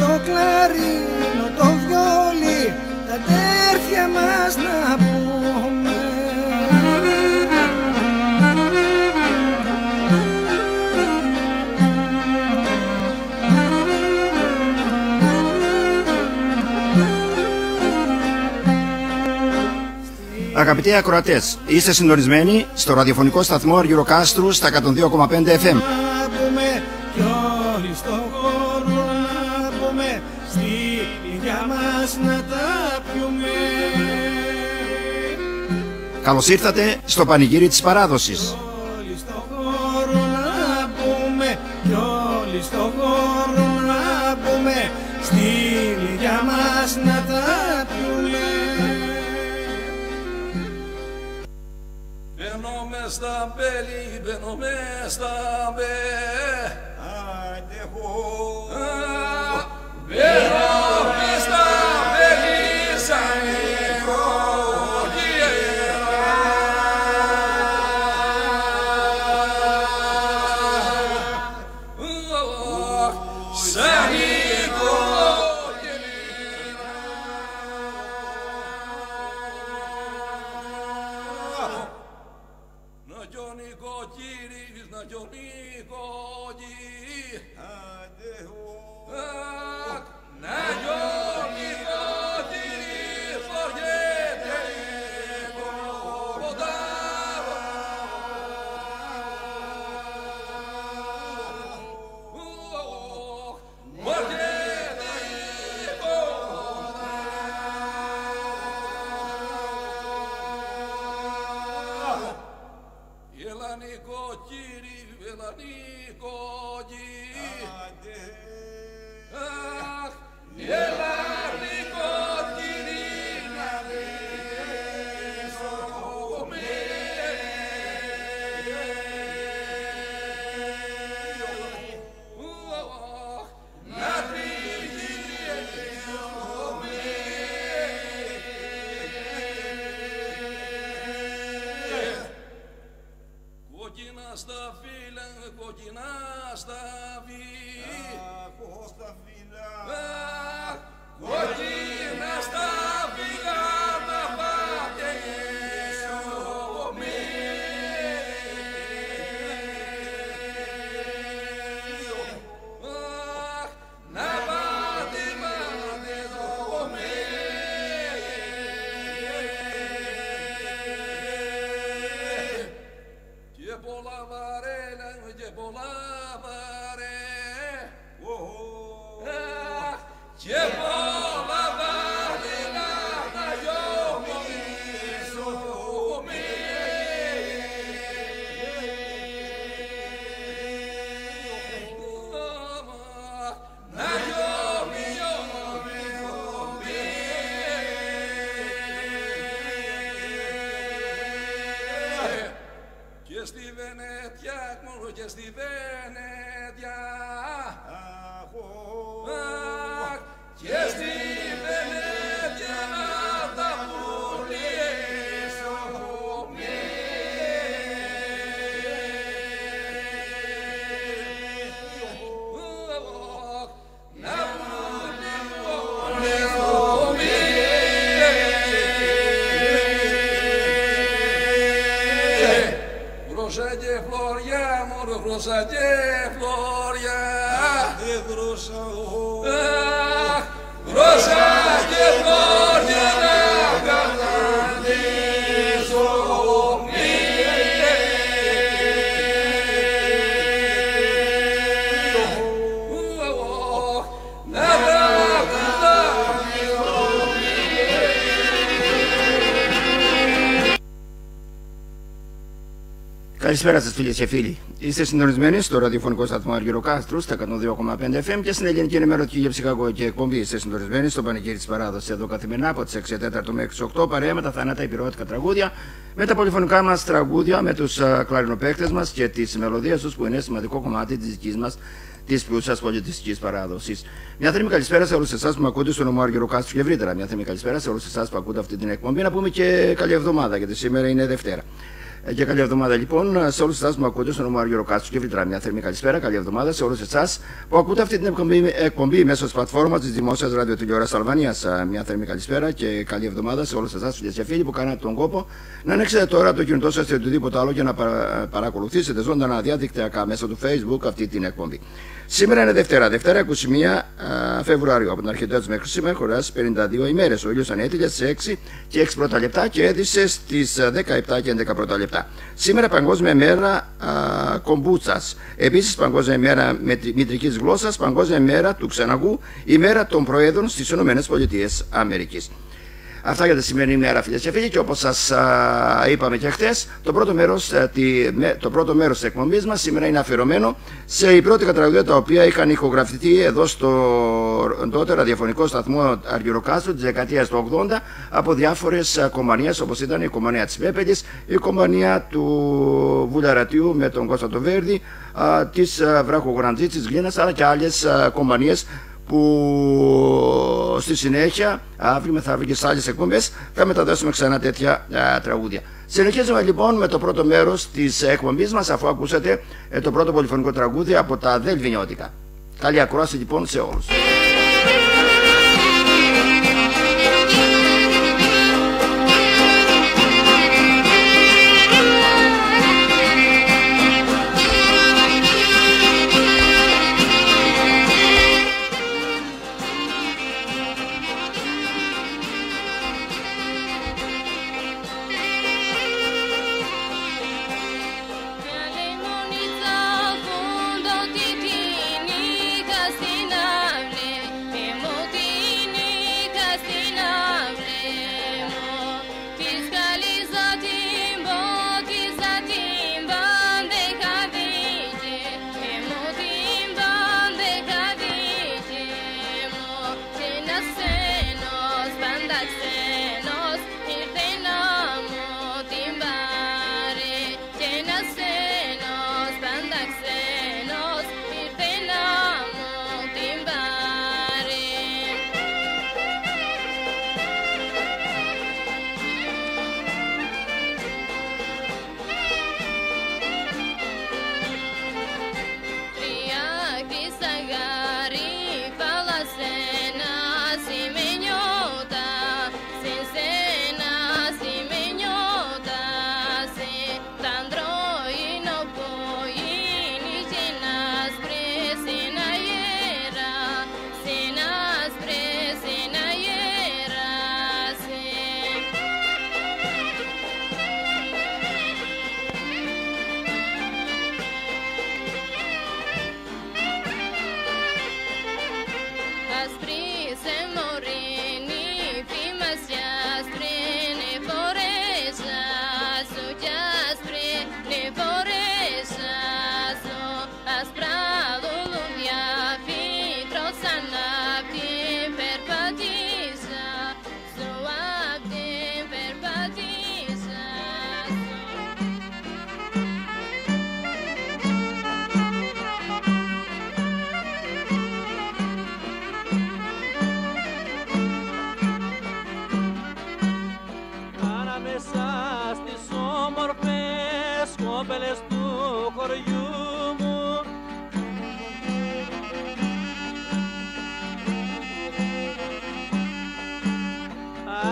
το κλαρίνο, το βιόλι, τα τέρφια μας να πούμε. Αγαπητοί ακροατές, είστε συντονισμένοι στο ραδιοφωνικό σταθμό Αργυροκάστρου στα 102,5 FM. Να πούμε κι όλοι στον χώρο, να πούμε στη για μας να τα πιούμε. Καλώς ήρθατε στο πανηγύρι της παράδοσης. Όλοι στον χώρο να πούμε, κι όλοι στον χώρο να πούμε, στη για μας να τα πιούμε. Μπαίνω μες στα μπέλη, μπαίνω μες στα μπέ. Άντε χω. Μπαίνω μες στα μπέλη σαν και στη Βενετιά. Και στη Βενετιά να τα πουλήσω να Γρόσα και φλωριά, μωρό γρόσα και φλωριά. Γρόσα και φλωριά να καταντήσω Καλησπέρα σας φίλες και φίλοι. Είστε συντονισμένοι στο ραδιοφωνικό σταθμό Αργυροκάστρου στα 102,5 FM και στην ελληνική ενημερωτική για ψυχαγωγή και εκπομπή. Είστε συντονισμένοι στο πανηγύρι της παράδοσης εδώ καθημερινά από τις 6:04 μέχρι τις 8 παρέα με τα θανάτα υπηρεώτικα τραγούδια, με τα πολυφωνικά μας τραγούδια, με τους κλαρινοπαίκτες μας και τις μελωδίες τους που είναι σημαντικό κομμάτι της δικής μας της πλούσιας πολιτιστικής παράδοσης. Μια θερμή καλησπέρα σε όλους εσάς που με ακούτε στο νομό Αργυροκάστρου και ευρύτερα. Μια θερμή καλησπέρα σε όλους εσάς που ακούτε αυτή την εκπομπή. Να πούμε και καλή εβδομάδα γιατί σήμερα είναι Δευτέρα. Και καλή εβδομάδα λοιπόν σε όλους εσάς που ακούτε στον όνομα Γιώργο Κάστρου και Βιλτρά. Μια θερμή καλησπέρα, καλή εβδομάδα σε όλους εσάς που ακούτε αυτή την εκπομπή μέσω της πλατφόρμας της Δημόσιας Ραδιοτηλεόρασης Αλβανίας. Μια θερμή καλησπέρα και καλή εβδομάδα σε όλους εσάς φίλες και φίλοι που κάνατε τον κόπο να ανοίξετε τώρα το κινητό σας ή οτιδήποτε άλλο για να παρακολουθήσετε ζωντανά διαδικτυακά μέσω του Facebook αυτή την εκπομπή. Σήμερα είναι Δευτέρα 21 Φεβρουαρίου. Από την αρχαιότητα μέχρι σήμερα χωράσει 52 ημέρες. Ο ήλιος ανέτειλε στις 6 και 6 πρώτα λεπτά και έδισε στις 17 και 11 πρώτα λεπτά. Σήμερα Παγκόσμια ημέρα κομπούτσας. Επίσης Παγκόσμια ημέρα μητρικής γλώσσας, Παγκόσμια ημέρα του ξεναγού, ημέρα των Προέδρων στις ΗΠΑ. Αυτά για τη σημερινή ημέρα, φίλες και φίλοι, και όπως σας είπαμε και χθες, το πρώτο μέρος της εκπομπής μας σήμερα είναι αφιερωμένο σε η πρώτη τραγούδια τα οποία είχαν ηχογραφηθεί εδώ στο τότε ραδιοφωνικό σταθμό Αργυροκάστρου της δεκαετίας του 80 από διάφορες κομμανίες, όπως ήταν η κομμανία της Πέπελης, η κομμανία του Βουλαρατίου με τον Κώστα τον Βέρδη, της Βραχογραντζή, της Γλίνας, αλλά και άλλες κομμανίες που στη συνέχεια, αύριο μεθαύριο και σε άλλες εκπομπές, θα μεταδώσουμε ξανά τέτοια τραγούδια. Συνεχίζουμε λοιπόν με το πρώτο μέρος της εκπομπής μας, αφού ακούσατε το πρώτο πολυφωνικό τραγούδι από τα Δελβινιώτικα. Καλή ακρόαση λοιπόν σε όλους.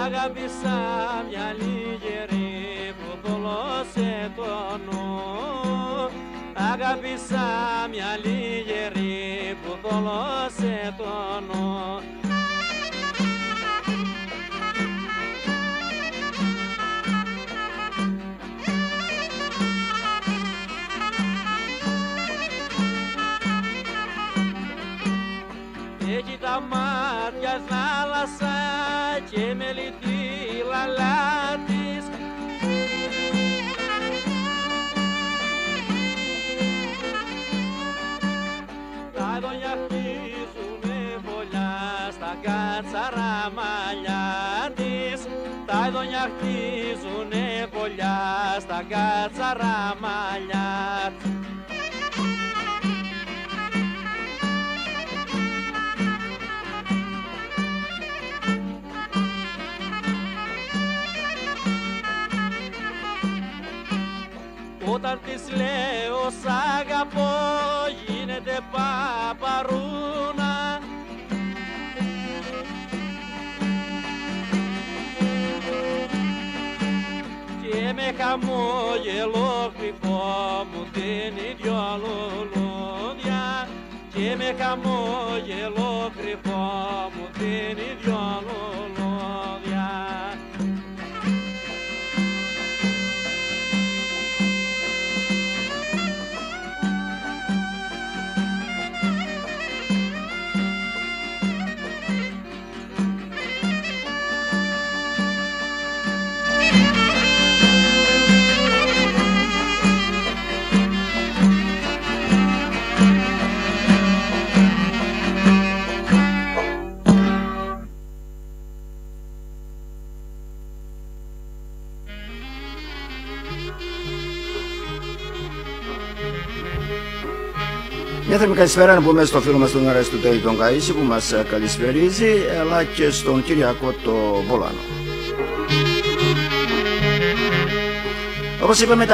Αγάπησα μια λίγερη που θολώσε το νου. Αγάπησα μια λίγερη που θολώσε το νου. Έχει τα μάτια θάλασσα και με λυτή λαλά της. Τα δόνια χτίζουνε πολλά στα κάτσαρα μαλλιά της. Τα δόνια χτίζουνε πολλά στα κάτσαρα μαλλιά της. όταν της λέω σ' αγαπώ γίνεται παπαρούνα. Και με χαμόγελο κρυφό μου δίνει δυο λουλούδια. Και με χαμόγελο κρυφό μου δίνει δυο λουλούδια. Μια θερμή καλησπέρα να πούμε στο φίλο μας τον Αριστοτέλη τον Καΐση που μας καλησπερίζει, αλλά και στον Κυριακό το Βολάνο. Όπως είπαμε,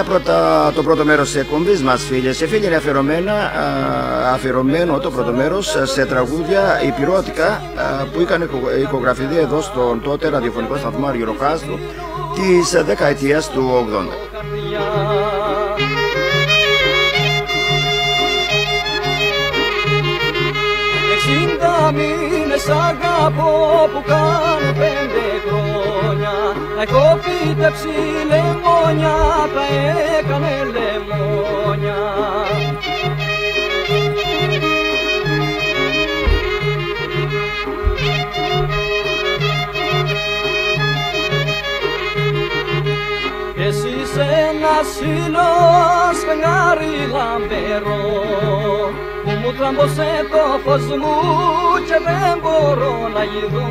το πρώτο μέρος της εκπομπής μας, φίλες και φίλοι, είναι αφιερωμένο το πρώτο μέρος σε τραγούδια υπηρώτικα που είχαν ηχογραφηθεί εδώ στον τότε ραδιοφωνικό σταθμό Αργυροκάστρου της δεκαετίας του 80. 60 μήνες αγαπώ που κάνουν 5 χρόνια. Να έχω φύτεψει λεμόνια, τα έκανε λεμόνια. Εσύ είσαι ένας ήλιος φεγγάρι λαμπερό που μου τράμπωσε το φως μου και δεν μπορώ να γυρώ.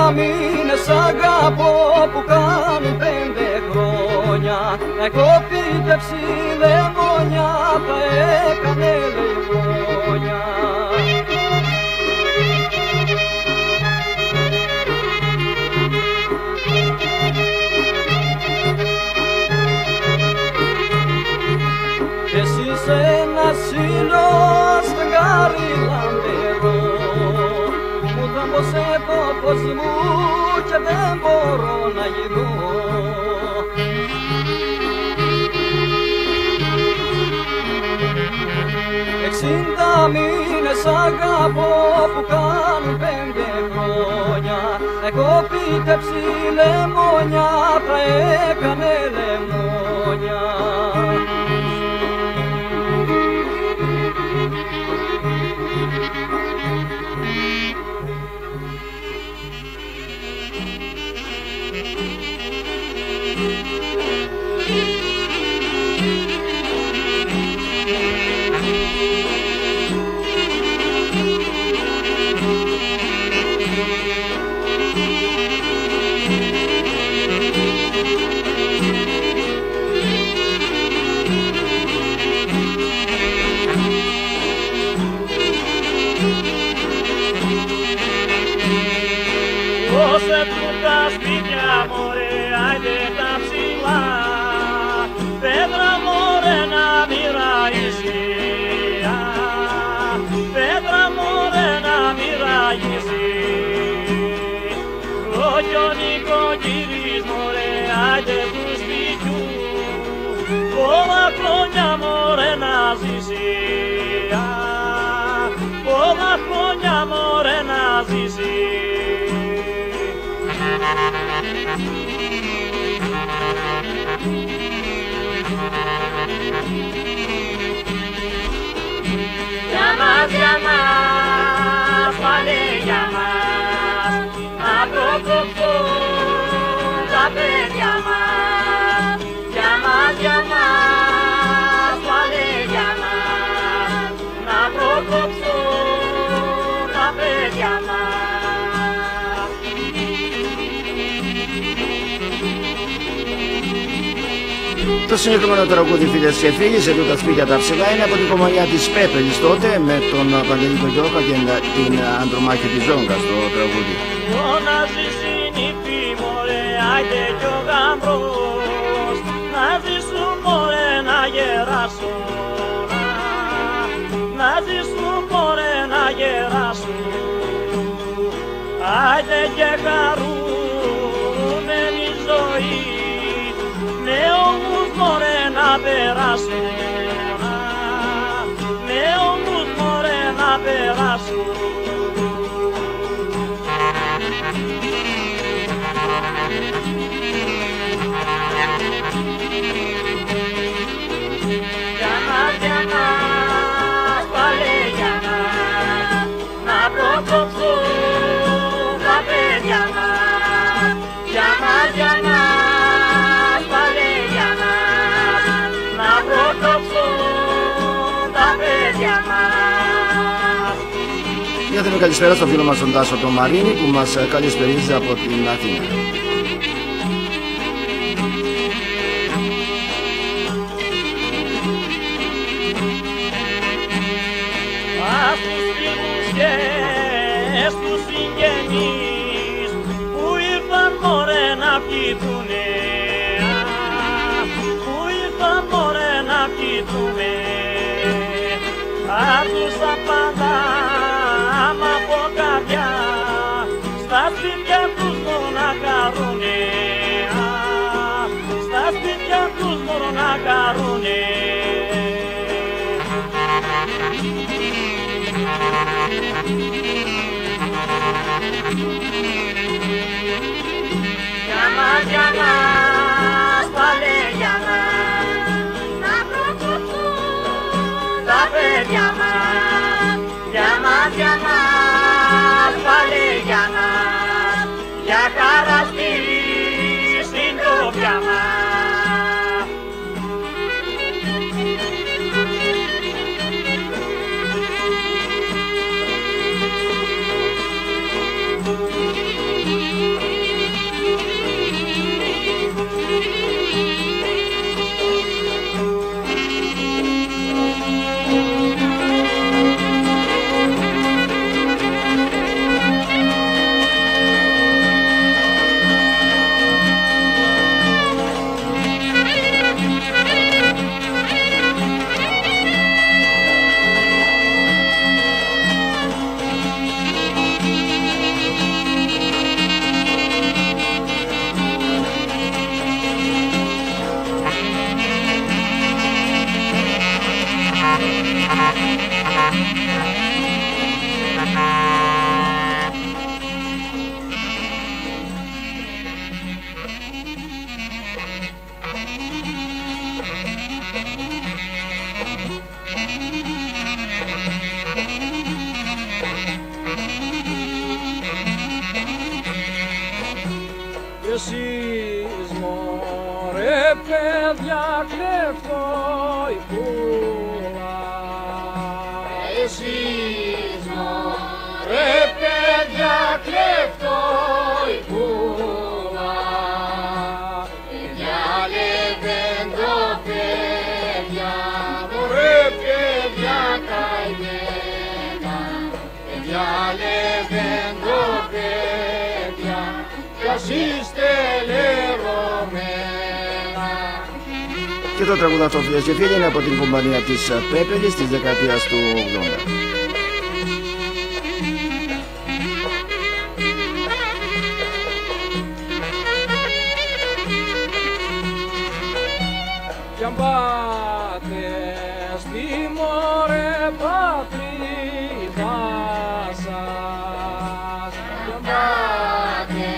60 μήνες αγαπώ που κάνουν 5 χρόνια. Έχω φύτεψει λεμόνια, τα έκανε λεμόνια. Εσύ είσαι ένας ήλιος φεγγάρι λαμπερό που μου τράμπωσε το φως μου και δεν μπορώ να γυρώ. 60 μήνες αγαπώ που κάνουν 5 χρόνια. Έχω φύτεψει λεμόνια, τα έκανε λεμόνια. Δώσε του τα σπίτια μωρέ, άιντε τα ψηλά, πέτρα μωρέ να μοιραγήσει, πέτρα μωρέ να μοιραγήσει. Ο νοικοκύρης μωρέ, άιντε του σπιτιού, πολλά χρόνια μωρέ να ζήσει, πολλά χρόνια μωρέ να ζήσει. Για μας, πάλι για μας, να προκόψουν τα παιδιά μας. Για μας, πάλι για μας, να προκόψουν τα παιδιά μας. Το συγκεκριμένο τραγούδι, φίλες και φίλοι, σε τούτα σπίτια τα ψηλά, είναι από την κομμανιά της Πέπελης τότε, με τον Παντελή τον Γιώκα και την Ανδρομάχη της Ζόγκας το τραγούδι. να ζήσει νύφη μωρέ, άιτε κι ο γαμπρός, να ζήσουν μωρέ να γεράσουν, να ζήσουν μωρέ να γεράσουν, άιτε και χαρούμενη ζωή, με όλους μωρέ να περάσουν, με όλους μωρέ να περάσουν. Για μας, πάλι για μας, να προκόψουν τα παιδιά μας. Για μας, πάλι για μας, να προκόψουν τα παιδιά μας. Για την καλησπέρα στο φίλο μας τον Τάσο τον Μαρίνη που μας καλησπερίζει από την Αθήνα. Στους συγγενείς που ήρθαν μωρέ να πιθουνε, που ήρθαν μωρέ να πιθουνε, απ' τους απάντα άμα από καρδιά στα σπίτια τους μπορούν να χαρούνε, στα σπίτια τους μπορούν να χαρούνε. Για μας, πάλι για μας, να προκόψουν τα παιδιά μας. Για μας, πάλι για μας, για χαρά στη συντροφιά μας. Εσείς μωρέ παιδιά κλεφτόι πουλά. Εσείς μωρέ παιδιά κλεφτόι πουλά. Παιδιά λεβέντο παιδιά, μωρέ παιδιά καημένα. Παιδιά λεβέντο παιδιά, είστε λερωμένα. Και το τραγούδι αυτό, φίλες και φίλοι, είναι από την κομπανία της Πέπελης της δεκαετίας του 80. Κι αν πάτε στη μωρέ πατρίδα σας, κι αν πάτε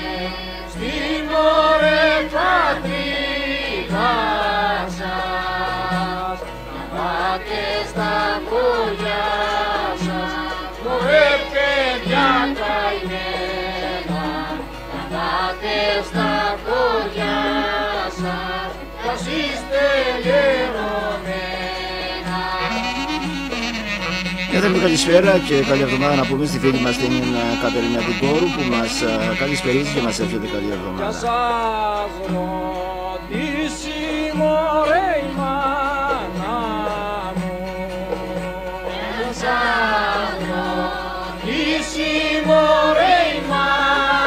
στη μωρέ πατρίδα σας, να πάτε στα χωριά σας, μωρέ παιδιά καημένα, να πάτε στα χωριά σας, πως είστε λερωμένα. Για την καλησπέρα και καλή εβδομάδα να πούμε στη φίλη μας την Κατερίνα Δικόρου που μας καλησπερίζει και μας εύχεται καλή εβδομάδα. Για σας ρωτήσει μωρέ η μάνα μου, για σας ρωτήσει μωρέ η μάνα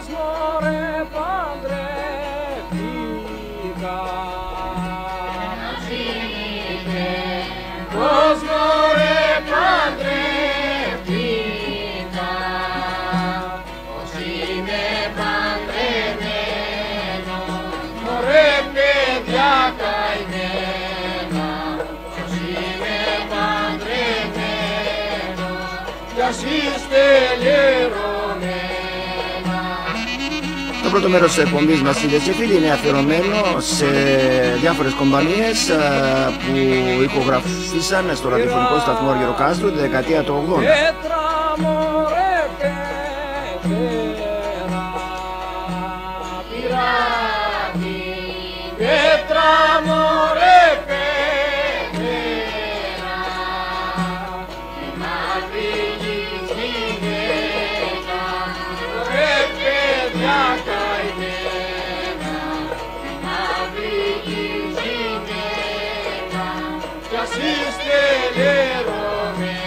πως μωρέ παντρεύτηκα. Πως μωρέ παντρεύτηκα, πως είμαι παντρεμένο, μωρέ παιδιά καημένα, πως είμαι παντρεμένο, κι ας είστε λερωμένα. Το πρώτο μέρος της εκπομπής μας, φίλες και φίλοι, είναι αφιερωμένο σε διάφορες κομπανίες που ηχογραφήσαν στο ραδιοφωνικό σταθμό Αργυροκάστρου τη δεκαετία του 80. Πέτρα μωρέ πέτρα, πειράτη, πέτρα μωρέ πέτρα, η μαύρη γυναίκα, μωρέ παιδιά καημένα, η μαύρη γυναίκα, κι ας είστε λερωμένα.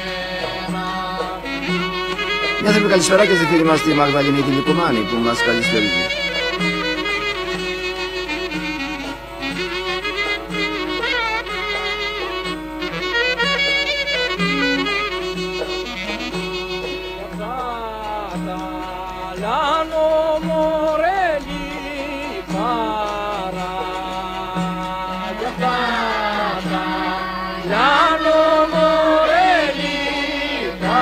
Μια θερμή καλησπέρα και στη φίλη μας τη Μαγδαληνή τη Λυκομάνη που μας καλησπέριζε. Καταλάνω μωρέ λιπάρα, καταλάνω μωρέ λιπάρα,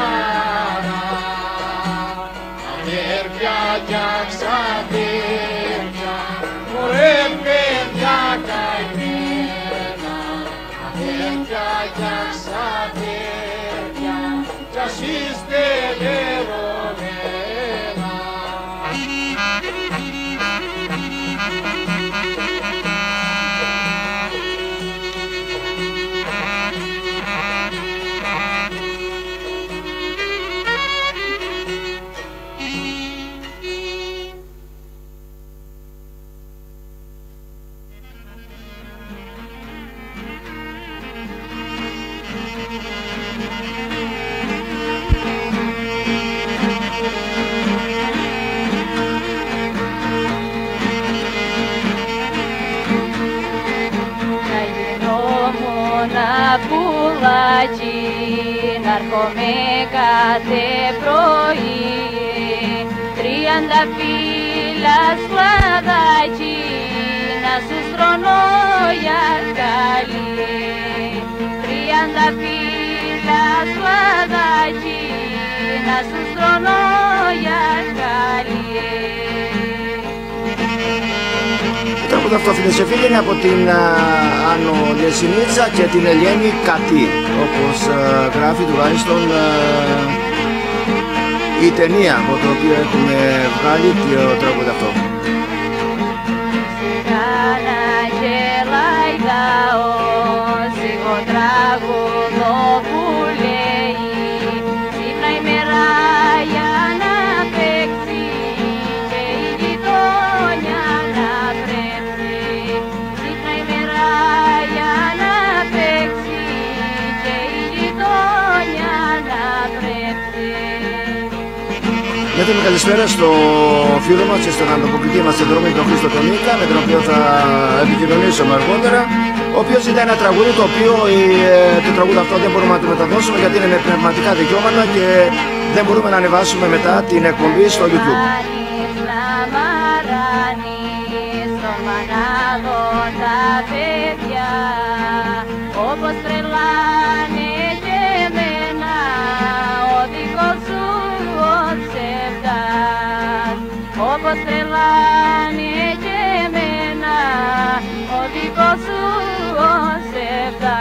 αδέρφια κι αξαδέρφια, μωρέ παιδιά καημένα, αδέρφια κι αξαδέρφια, κι ας είστε λερωμένα. Πουλάκι, να έρχομαι κάθε πρωί, 30 φύλλα σλαδάκι, να σου στρώνω για καλή. 30 φύλλα σλαδάκι, να σου στρώνω για καλή. Το αυτό, φίλες και φίλοι, είναι από την Άνω Λιεσινίτσα και την Ελένη Κατή, όπως γράφει τουλάχιστον η ταινία από το οποίο έχουμε βγάλει το τραγούδι αυτό. Σιγάνα γελάει λαός, εγώ τραγουδώ που λέει, ξύπνα η μέρα για να παίξει και η γειτόνια να τρέψει. Ξύπνα η μέρα για να παίξει και η γειτόνια να τρέψει. Μια θερμή καλησπέρα στο φίλο μας και στον ανταποκριτή μας σε δρόμη, τον Χρήστο Τονίκα, με τον οποίο θα επικοινωνήσουμε αργότερα, ο οποίος ζητάει ένα τραγούδι το οποίο το τραγούδι αυτό δεν μπορούμε να το μεταδώσουμε γιατί είναι με πνευματικά δικαιώματα και δεν μπορούμε να ανεβάσουμε μετά την εκπομπή στο YouTube. Όπως τρελάνε και εμένα ο δικός σου ο ψεύτας. Όπως τρελάνε και εμένα ο δικός σου ο ψεύτας.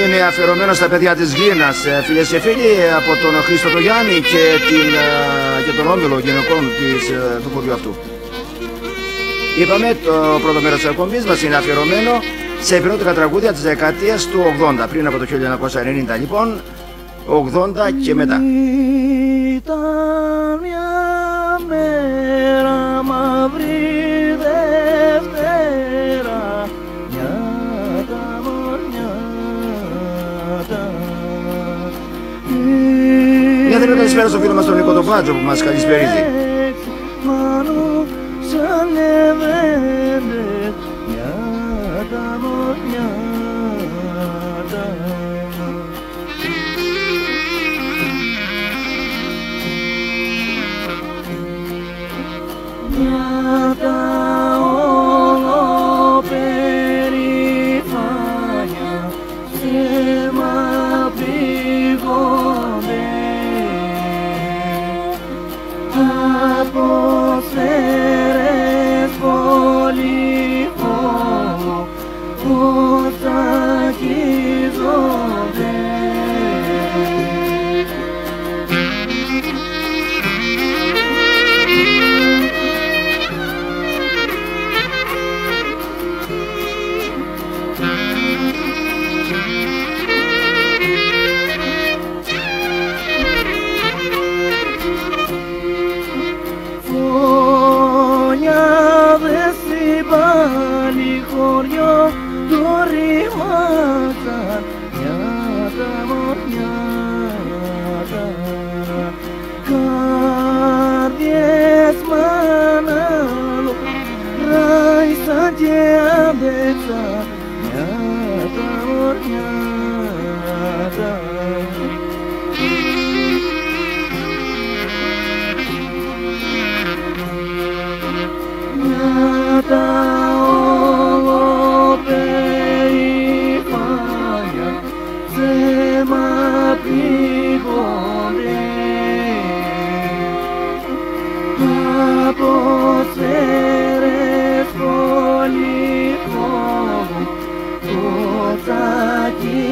είναι αφιερωμένο στα παιδιά της Γλίνας, φίλες και φίλοι, από τον Χρήστο τον Γιάννη και τον όμιλο γυναικών του χωριού αυτού. Είπαμε, το πρώτο μέρος της εκπομπής μας είναι αφιερωμένο σε υπηρώτικα τραγούδια της δεκαετίας του 80, πριν από το 1990 λοιπόν, 80 και μετά. Ήταν μια μέρα μαύρη Δευτέρα, νιάτα μορνιάτα. Μια θερμή καλησπέρα στο φίλο μας τον Νίκο τον Πάτζο που μας καλησπερίζει. Μάνου σαν λεβέντε, νιάτα μορνιάτα. Νιάτα όλο περηφάνια σε μαπηγόνται από σέρες πολύ φόβο πως αγγίζονται. Πάλι χωριό το ρημάξαν νιάτα μορνιάτα. Καρδιές μανάλο ράισαν και άμπεξαν νιάτα μορνιάτα. Νιάτα όλο περηφάνια σε μαπηγόνται από σέρες πολύ φόβο πως αγγίζονται.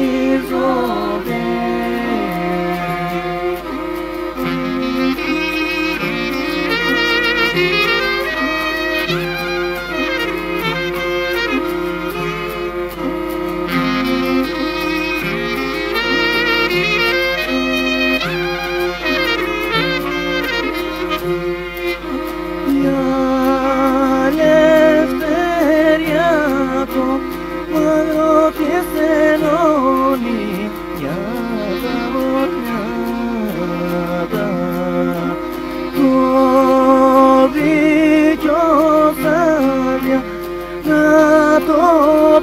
Να το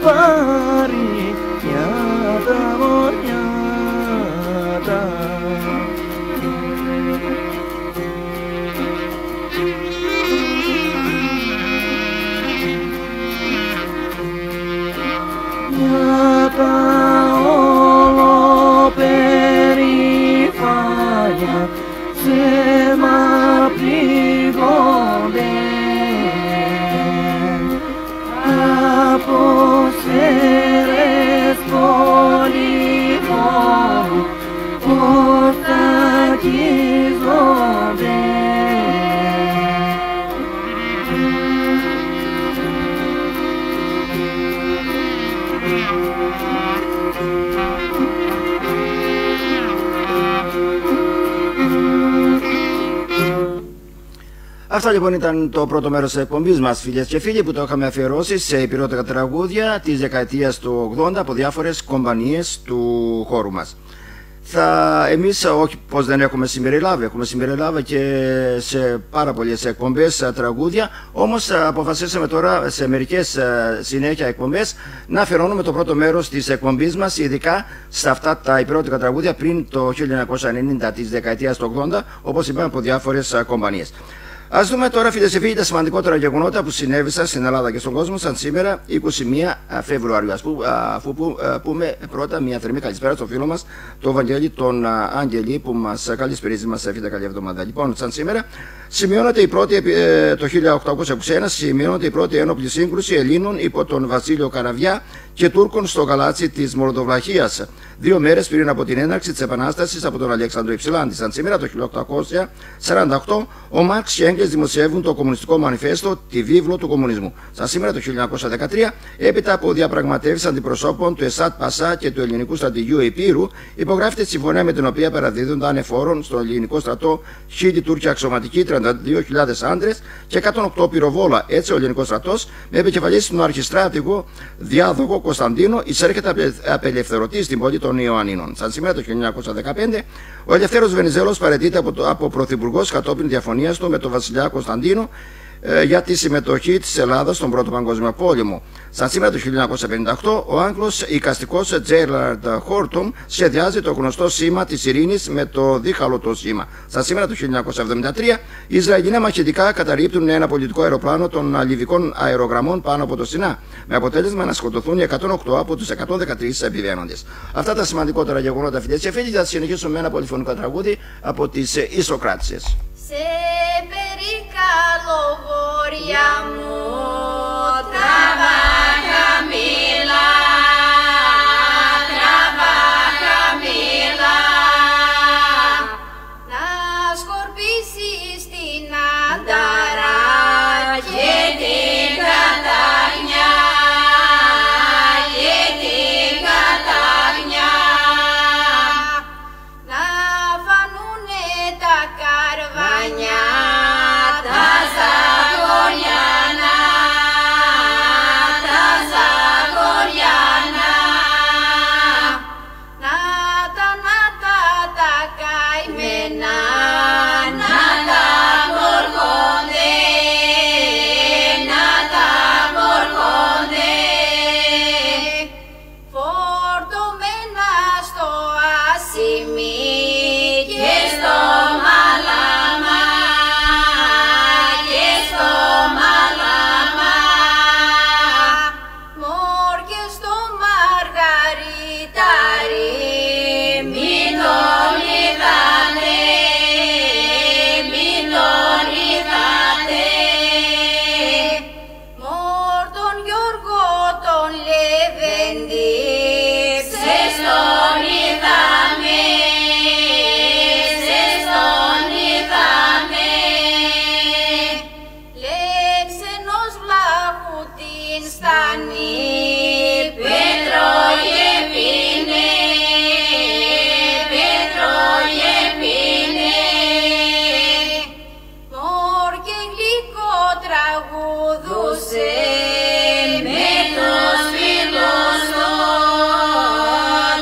πάρει νιάτα μορνιάτα. Νιάτα όλο περηφάνια σε μαπηγόνται από σέρες πολύ φόβο πως αγγίζονται. Αυτό λοιπόν ήταν το πρώτο μέρος της εκπομπής μας, φίλες και φίλοι, που το είχαμε αφιερώσει σε υπηρώτικα τραγούδια της δεκαετίας του 80 από διάφορες κομπανίες του χώρου μας. Εμείς όχι πως δεν έχουμε συμπεριλάβει και σε πάρα πολλές εκπομπές τραγούδια, όμως αποφασίσαμε τώρα σε μερικές συνέχεια εκπομπές να αφιερώνουμε το πρώτο μέρος της εκπομπής μας, ειδικά σε αυτά τα υπηρώτικα τραγούδια πριν το 1990 της δεκαετίας του 80, όπως είπαμε, από διάφορες κομπανίες. Ας δούμε τώρα, φίλες και φίλοι, τα σημαντικότερα γεγονότα που συνέβησαν στην Ελλάδα και στον κόσμο σαν σήμερα 21 Φεβρουαρίου. Αφού πούμε πρώτα μια θερμή καλησπέρα στο φίλο μας, τον Βαγγέλη τον Άγγελη, που μας καλησπερίζει, μας εύχεται καλή εβδομάδα. Λοιπόν, σαν σήμερα, σημειώνεται το 1821 σημειώνεται η πρώτη ένοπλη σύγκρουση Ελλήνων υπό τον Βασίλειο Καραβιά και Τούρκων στο γαλάτσι της Μορδοβλαχίας, 2 μέρες πριν από την έναρξη της Επανάστασης από τον Αλέξανδρο Υψηλάντη. Σαν σήμερα το 1848 ο Μάρξ και Έγγελς δημοσιεύουν το Κομμουνιστικό Μανιφέστο, τη βίβλο του κομμουνισμού. Σαν σήμερα το 1913, έπειτα από διαπραγματεύσεις αντιπροσώπων του ΕΣΑΤ Πασά και του Ελληνικού Στρατηγείου Επίρου, υπογράφεται τη συμφωνία με την οποία παραδίδονται ανεφόρων στον ελληνικό στρατό 1.000 Τούρκοι αξιωματικοί, 32.000 άντρες και 108 πυροβόλα. Έτσι ο ελληνικός στρατός, με επικεφαλής τον αρχιστράτηγο Διάδοχο Κωνσταντίνο, εισέρχεται απελευθερωτής στην πόλη των Ιωαννίνων. Σαν σήμερα το 1915, ο Ελευθέρος Βενιζέλος παραιτείται από πρωθυπουργός κατόπιν διαφωνίας του με τον βασιλιά Κωνσταντίνο για τη συμμετοχή της Ελλάδας στον Πρώτο Παγκόσμιο Πόλεμο. Σαν σήμερα το 1958, ο Άγγλος εικαστικός Τζέραρντ Χόρτομ σχεδιάζει το γνωστό σήμα της ειρήνης με το δίχαλωτο σήμα. Σαν σήμερα το 1973, οι Ισραηλινά μαχητικά καταρρίπτουν ένα πολιτικό αεροπλάνο των λιβικών αερογραμμών πάνω από το Σινά, με αποτέλεσμα να σκοτωθούν οι 108 από τους 113 επιβαίνοντες. Αυτά τα σημαντικότερα γεγονότα, φίλες και φίλοι, θα συνεχίσουμε με ένα πολυφωνικό τραγούδι από τις Ισοκράτησες. Σε περικαλώ γόρια μου, τραβά χαμηλά, να σκορπίσεις την αντάρα και την καταγνιά, να φανούνε τα καρβανιά, τα Ζαγοριανά, τα καημένα, να τα μορχόνται, φορτωμένα στο Ασημί και στο Μαλάμα, μόρ και στο Μαργαριτάρι, μην τον είδατε, μόρ τον Γιώργο τον Λεβέντη, ψες τον είδαμε, λέψενος βλάχου την στάνη, Πέτρο γεπίνε, μόρ και γλυκό τραγουδούσε με τους φίλους του,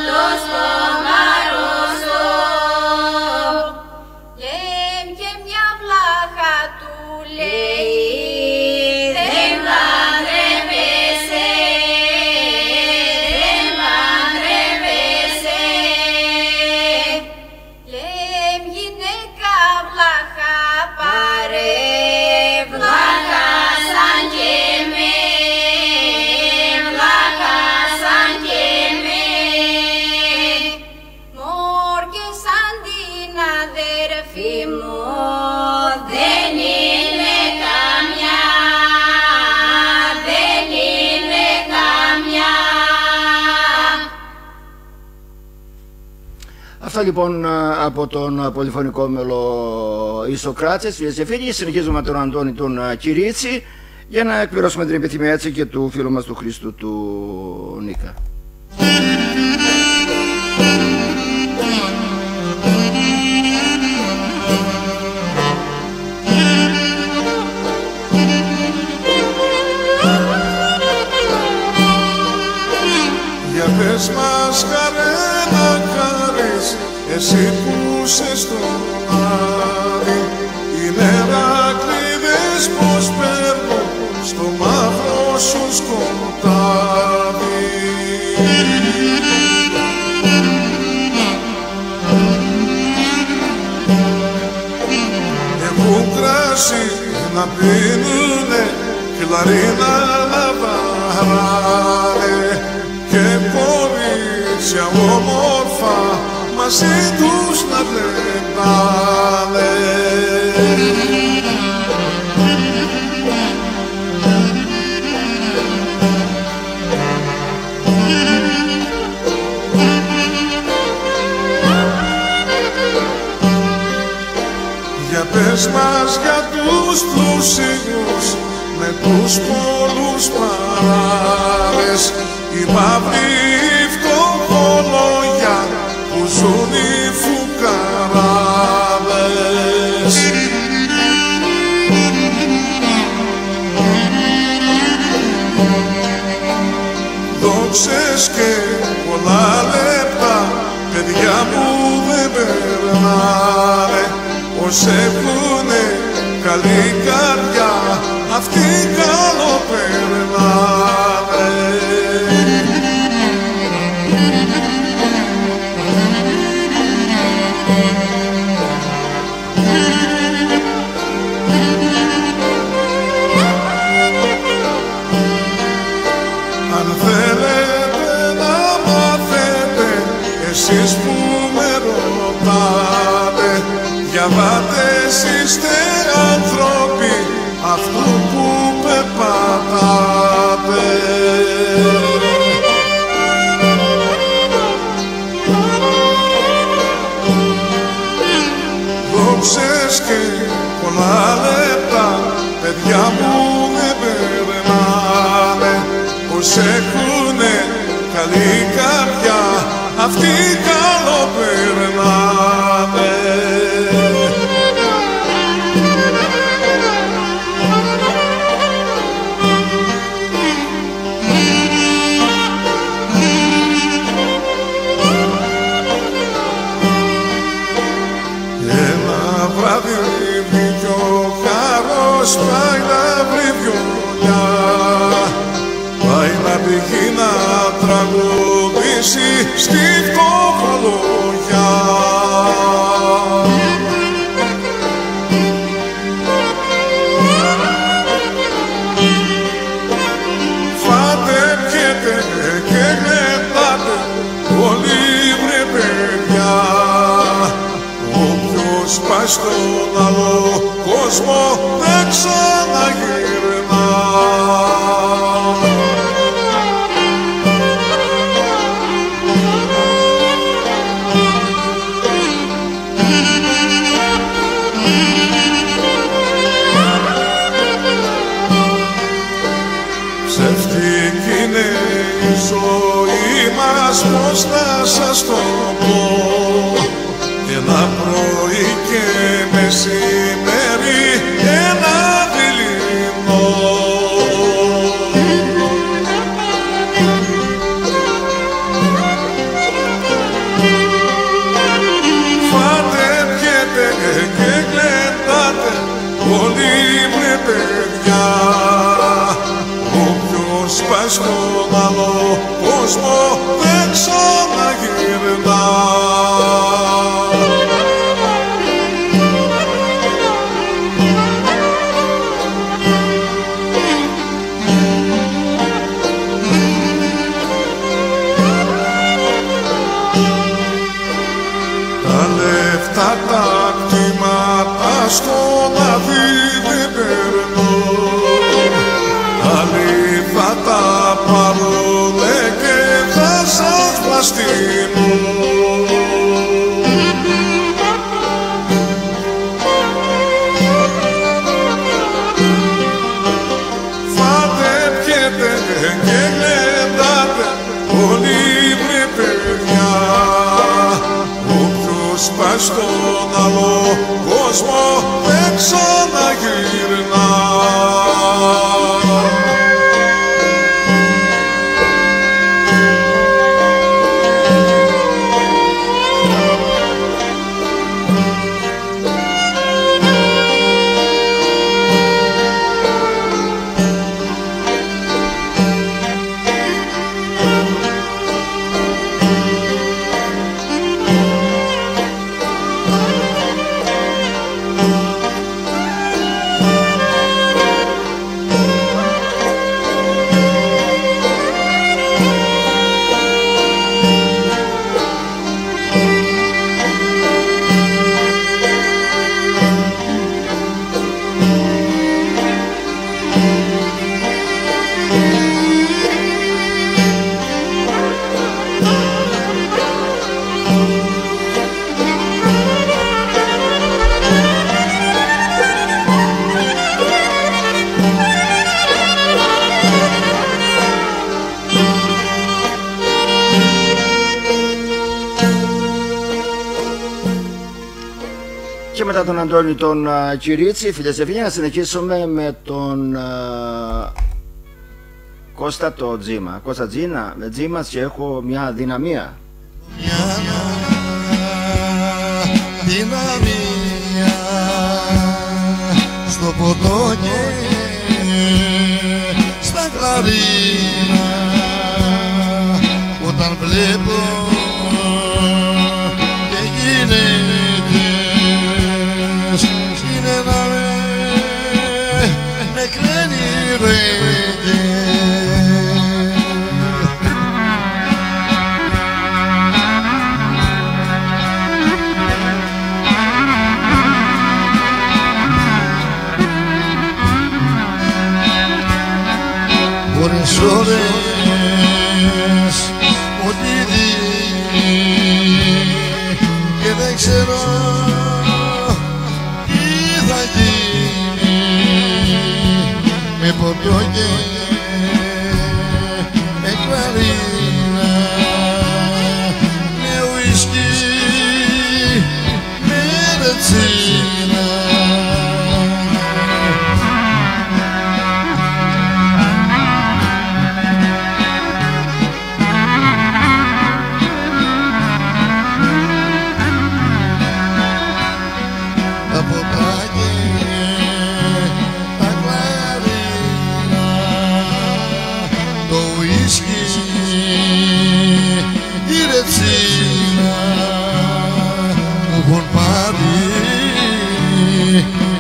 τους κομμαρούς του. Λέμ και μια βλάχα του λέει, δεν παντρεύεσαι, Λέμ γυναίκα βλάχα πάρε, βλάχα σαν και με, μόρ και σαν την αδερφή μου, δεν είναι καμιά, Αυτά λοιπόν από τον πολυφωνικό μέλο Ισοκράτησες, φίλες και φίλοι. Συνεχίζουμε με τον Αντώνη τον Κυρίτσι για να εκπληρώσουμε την επιθυμία έτσι και του φίλου μας του Χρήστου του Νίκα. Για πες μας χαρέ να χαρείς, εσύ που είσαι στον άδει, οι μερακλείδες πως παίρνω στο μαύρο σου σκοτάδι. Έχουν κράσει να πίνουνε, κλαρίνα να βαράνε και κορίτσια όμορφα μαζί τους να τρεντάνε. πλούσιους με τους πολλούς παράδες, οι μαύροι φτωχολόγια που ζουν οι φουκαράδες. Δόξες και πολλά λεπτά, παιδιά μου δεν περνάνε, ως έχουνε καλή καρδιά, αυτοί καλό περνάνε. Αν θέλετε να μάθετε, εσείς που με ρωτάτε, διαβάτε εσείς τε άνθρωποι αυτού που πεπατάτε. Δόξες και πολλά λεπτά, παιδιά μου δεν περνάνε, πως έχουνε καλή καρδιά, αυτοί καλό περνάνε. Ένα βράδυ βγήκε ο χαρός, πάει να βρει βιολιά, πάει να πηγεί να τραγουδήσει στη φτωχολογιά. Φάτε, πιέτε και γλεντάτε όλοι βρε παιδιά, όποιος πάει στον άλλο κόσμο δεν ξαναγυρνά. Ψεύτικη είναι η ζωή μας, πώς να σας το πω, ένα πρωί και μεσημέρι ένα δειλινό. Φάτε, πιέτε και γλεντάτε όλοι βρε παιδιά, όποιος πάει στον άλλο κόσμο δεν ξαναγυρνά. Τα λεφτά τα κτήματα στον αδί δεν περνούν, άλλοι θα τα πάρουνε και θα μετά τον Αντώνη τον Κυρίτσι, φίλες και φίλοι, να συνεχίσουμε με τον Κώστα το Τζίμα. Κώστα Τζίμας και έχω μια δυναμία. Μια δυναμία στο ποτό και στα κλαρίνα, όταν βλέπω και γυναίκες είναι να με κλαίνει ρέγγες. Ώρες ό,τι δει και δεν ξέρω τι θα γίνει με ποτό και με κλαρίνα, με ουίσκι, με ρετσίνα.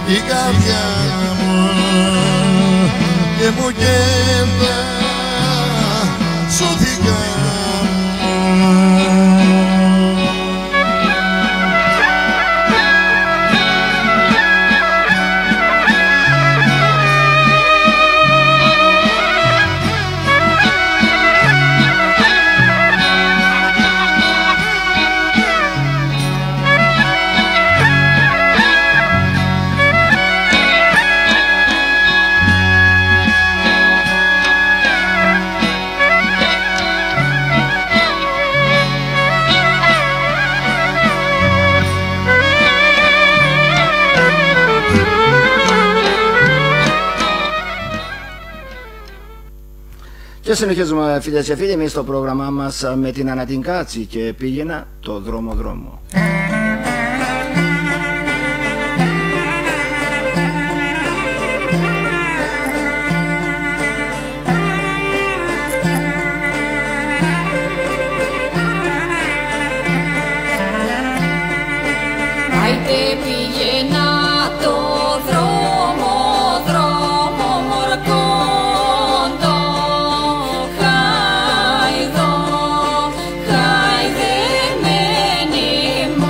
Η καρδιά μου και μου καίντα σωθήκα Και συνεχίζουμε, φίλες και φίλοι, εμείς στο πρόγραμμά μας με την Ανατήν Κάτση και πήγαινα το δρόμο. Άιτε πήγαινα το δρόμο, μορκόντο, χάιδο, χάιδεμένη μ'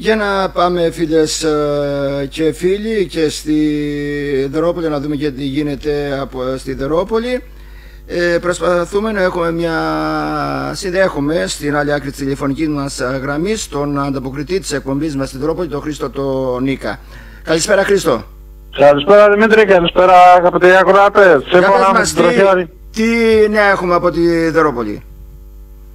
Για να πάμε φίλες και φίλοι και στη Δερόπολη να δούμε και τι γίνεται στη Δερόπολη. Προσπαθούμε να έχουμε συνδέχομαι στην άλλη άκρη της τηλεφωνικής μας γραμμής τον ανταποκριτή της εκπομπής μας στη Δερόπολη, τον Χρήστο τον Νίκα. Καλησπέρα Χρήστο. Καλησπέρα Δημήτρη, καλησπέρα αγαπητοί ακροατές. Σύμφωνα με την τροχαία... Τι νέα έχουμε από τη Δερόπολη?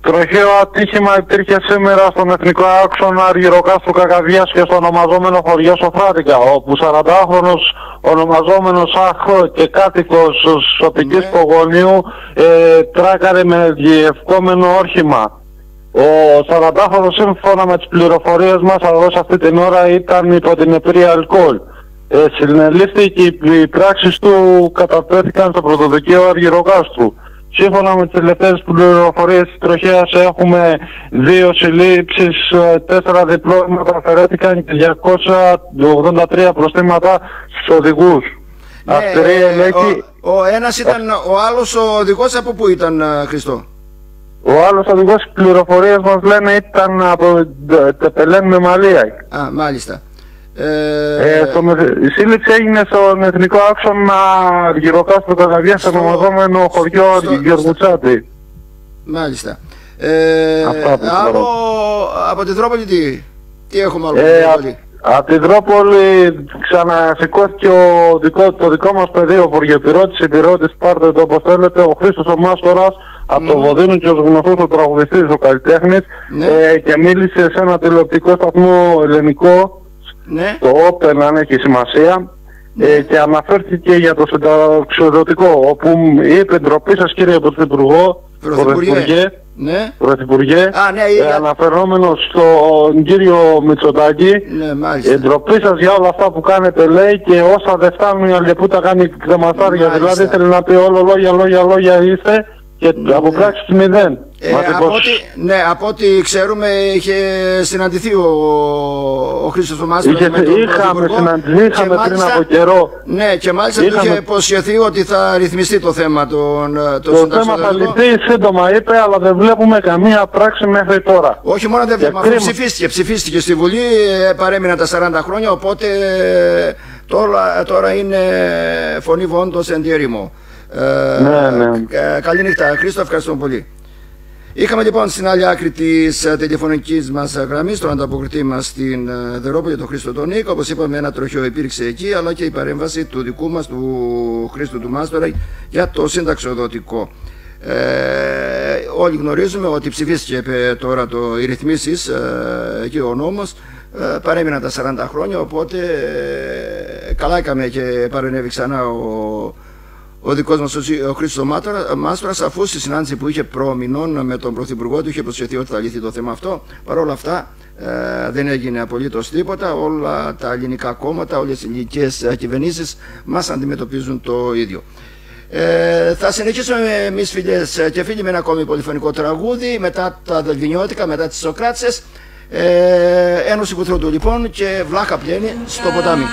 Τροχαίο ατύχημα υπήρχε σήμερα στον εθνικό άξονα Αργυροκάστρου Κακαδίας και στο ονομαζόμενο χωριό Σοφράτικα, όπου 40χρονος ονομαζόμενος Αχ και κάτοικος Σωτικής Πογονίου τράκαρε με διευκόμενο όρχημα. Ο 40χρονος σύμφωνα με τις πληροφορίες μας ως αυτή την ώρα ήταν υπό την επίρρεια αλκοόλ. Συνελήφθηκε οι πράξεις του καταπέθηκαν στο πρωτοδικείο Αργυροκάστρου. Σύμφωνα με τις τελευταίες πληροφορίες της τροχέας έχουμε 2 συλλήψεις, 4 διπλώματα αφαιρέθηκαν και 283 προστήματα στους οδηγούς. Ναι, ο ένας ήταν, ο άλλος ο οδηγός από πού ήταν, Χριστό? Ο άλλος οδηγός, οι πληροφορίες μας λένε ήταν από Τεπελέν με Μαλία. Α, μάλιστα. Η σύλληψη έγινε στον εθνικό άξονα Αργυροκάστρου Κακαδίας στο ονομαζόμενο χωριό Γεωργουτσάτη. Μάλιστα. Από την Δρόπολη τι έχουμε άλλο? Από την Δρόπολη ξανασηκώθηκε το δικό μας πεδίο Βουργεπυρώτης, πάρτε το όπως θέλετε, ο Χρήστος ο Μάστορας από το Βοδίνο και ο γνωστός ο τραγουδιστής, ο καλλιτέχνης, και μίλησε σε ένα τηλεοπτικό σταθμό ελληνικό. Ναι. Το όπεν αν έχει σημασία, και αναφέρθηκε για το συνταξιοδοτικό, όπου είπε ντροπή σας κύριε Πρωθυπουργέ, ναι. Αναφερόμενος στον κύριο Μητσοτάκη, ντροπή σας για όλα αυτά που κάνετε, λέει, και όσα δεν φτάνουν η Αλεπούτα κάνει κρεμαστάρια, δηλαδή θέλει να πει όλο λόγια είστε και από πράξεις μηδέν. Από ό,τι ξέρουμε είχε συναντηθεί ο Χρήστος ο Μάστορας με τον Πρωθυπουργό. Είχαμε πριν από καιρό. Ναι, και μάλιστα του είχε υποσχεθεί ότι θα ρυθμιστεί το θέμα το θέμα θα λυθεί σύντομα, είπε, αλλά δεν βλέπουμε καμία πράξη μέχρι τώρα. Όχι μόνο δεν βλέπουμε, αφού ψηφίστηκε στη Βουλή, παρέμειναν τα 40 χρόνια, οπότε τώρα είναι φωνή βόντος εν τη ερήμο. Καλή νύχτα Χρήστο, ευχαριστούμε πολύ. Είχαμε λοιπόν στην άλλη άκρη της τηλεφωνικής μας γραμμής τον ανταποκριτή μας στην Δερόπολη, τον Χρήστο τον Νίκο. Όπως είπαμε, ένα τροχαίο υπήρξε εκεί, αλλά και η παρέμβαση του δικού μας, του Χρήστου του Μάστορα, για το συνταξιοδοτικό. Όλοι γνωρίζουμε ότι ψηφίστηκε τώρα οι ρυθμίσεις εκεί ο νόμος, παρέμειναν τα 40 χρόνια, οπότε καλά έκαμε και παρενέβη ξανά ο δικός μας ο Χρήστος Μάστορας, αφού στη συνάντηση που είχε προμηνών με τον Πρωθυπουργό του είχε προσχεθεί ότι θα λυθεί το θέμα αυτό. Παρ' όλα αυτά δεν έγινε απολύτως τίποτα. Όλα τα ελληνικά κόμματα, όλες οι ελληνικές κυβερνήσεις μας αντιμετωπίζουν το ίδιο. Θα συνεχίσουμε εμείς φίλες και φίλοι με ένα ακόμη πολυφωνικό τραγούδι μετά τα Δελβινιώτικα, μετά τις Σοκράτσες. Ένωση Κουθρόντου λοιπόν και Βλάχα πλένει στο ποτάμι.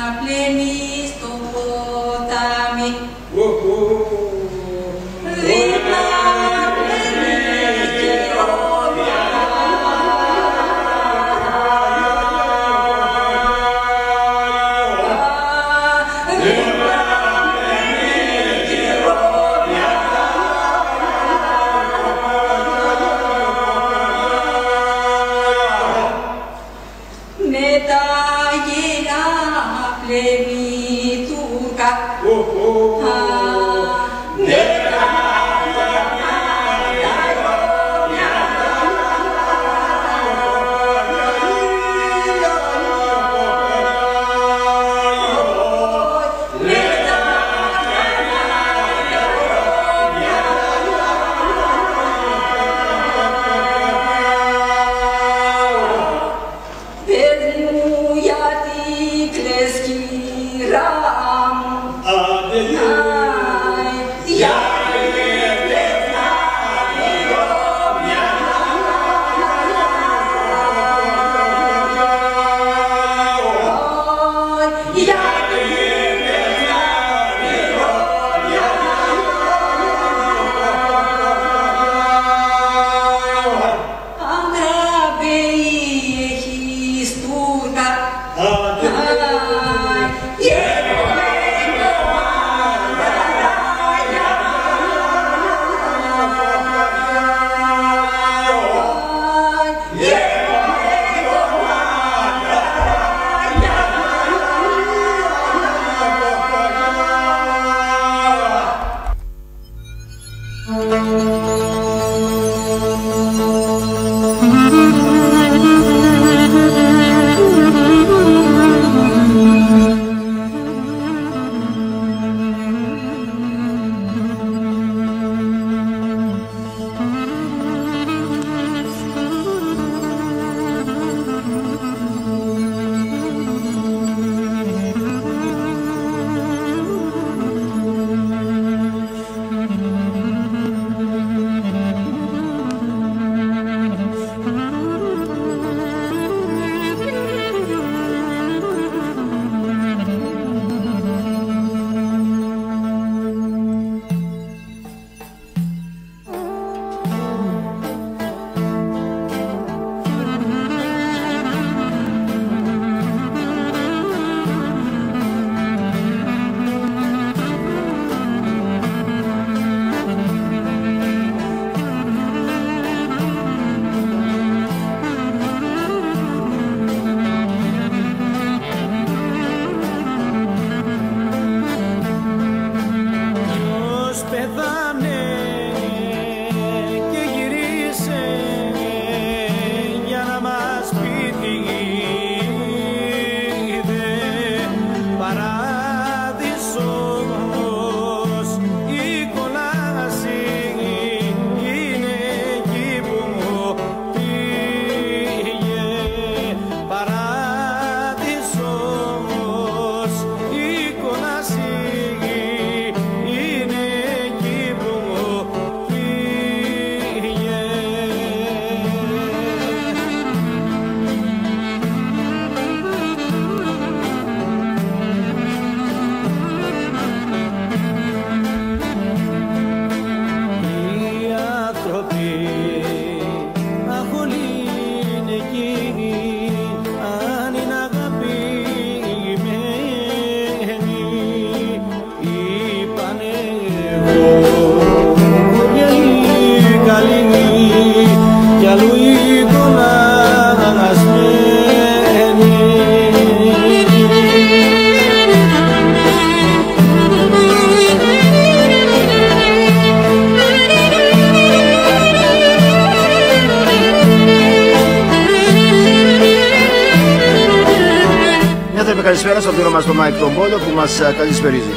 καλησπέρα στον φίλο μας τον Μάικ τον Πόλο που μας καλησπερίζει.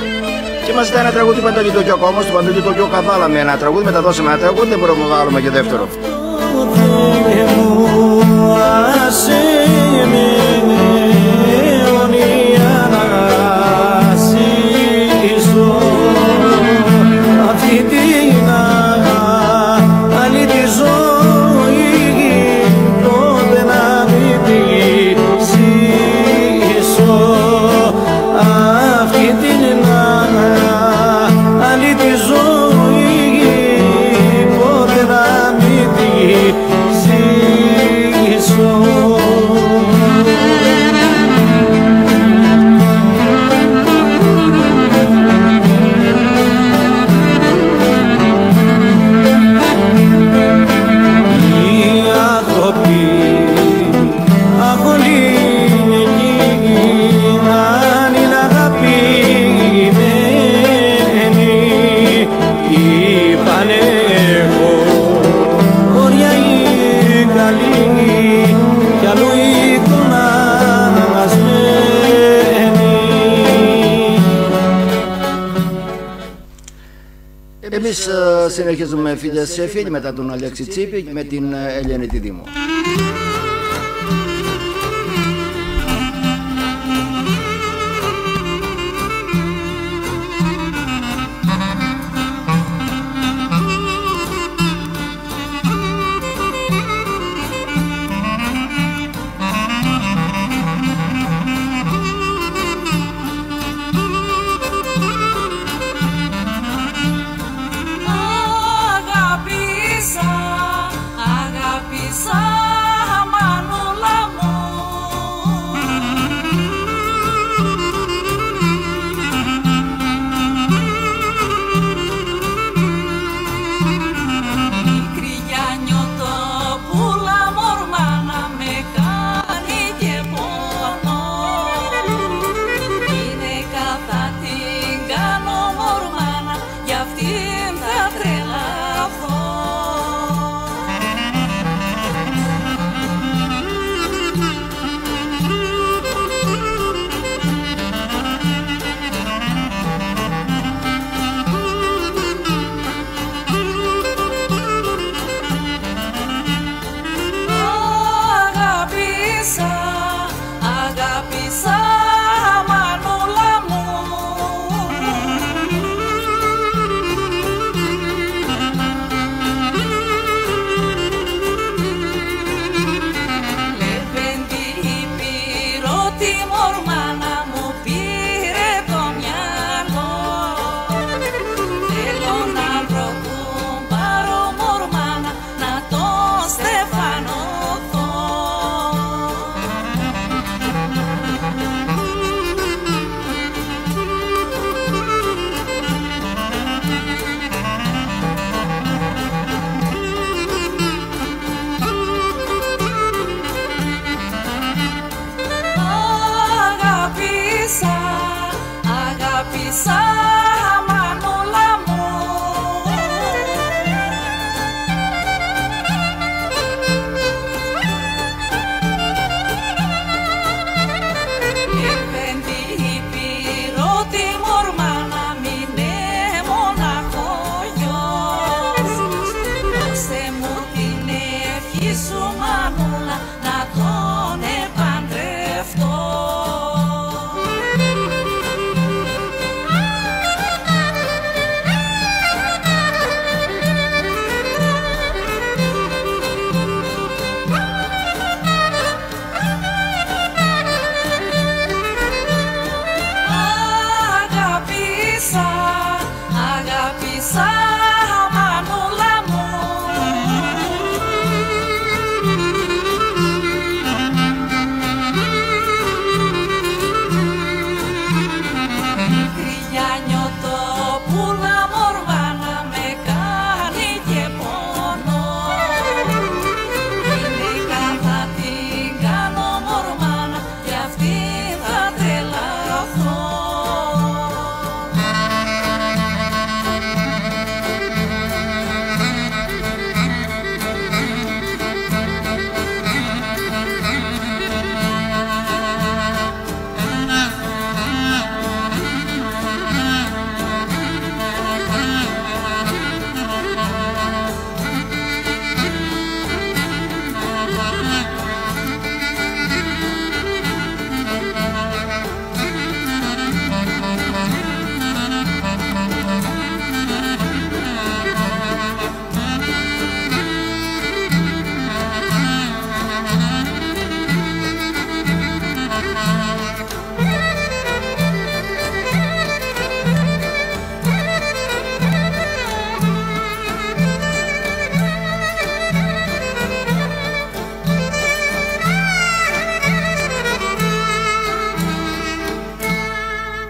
Και μας ζητάει ένα τραγούδι Παντελή Τοκιόκ, όμως του Παντελή Τοκιόκ βάλαμε ένα τραγούδι, μεταδώσαμε ένα τραγούδι, δεν μπορούμε να βάλουμε και δεύτερο. Εμείς συνεχίζουμε φίλες και φίλοι μετά τον Αλέξη Τσίπη με την Ελένη τη Δήμο.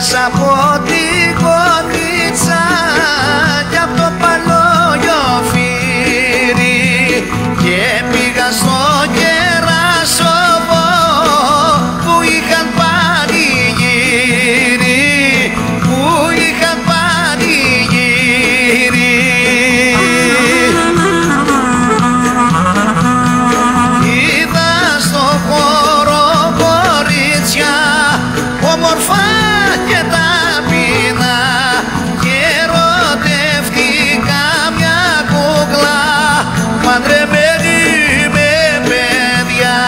πέρασα από τη Κόντιτσα κι απ' το Παλαιογιοφύρι και πήγα στο Κεράσοβο που είχαν πανηγύρι, που είχαν πανηγύρι. Είδα στο χώρο κορίτσια όμορφα και ταπεινά και ερωτεύτηκα μια κούκλα παντρεμένη με παιδιά.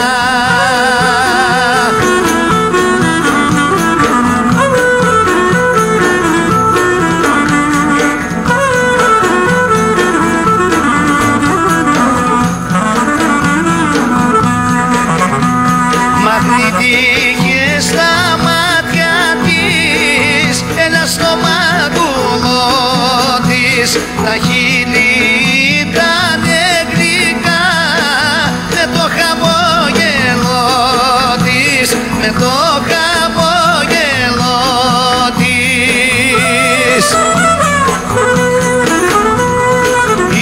Μαγνητική στα μάτια της, ένα στο μαγούλο της, τα χείλη ήταν γλυκά με το χαμόγελο της, με το χαμόγελο της.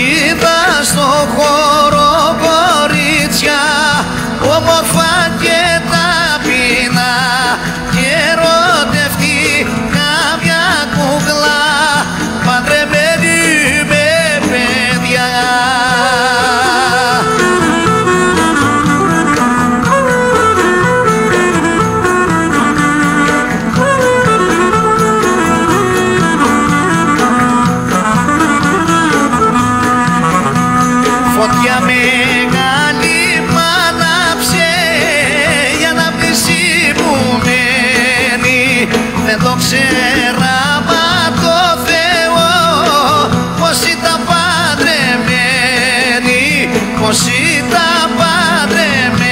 Είδα στο χώρο κορίτσια όμορφα και ταπεινά και ερωτεύτηκα μια κούκλα παντρεμένη με παιδιά. Φωτιά μεγάλη μ' άναψε η ανάπτυξη μου μένει, δεν το ξέρα μα το Θεό πως ήταν παντρεμένη, πως ήταν παντρεμένη.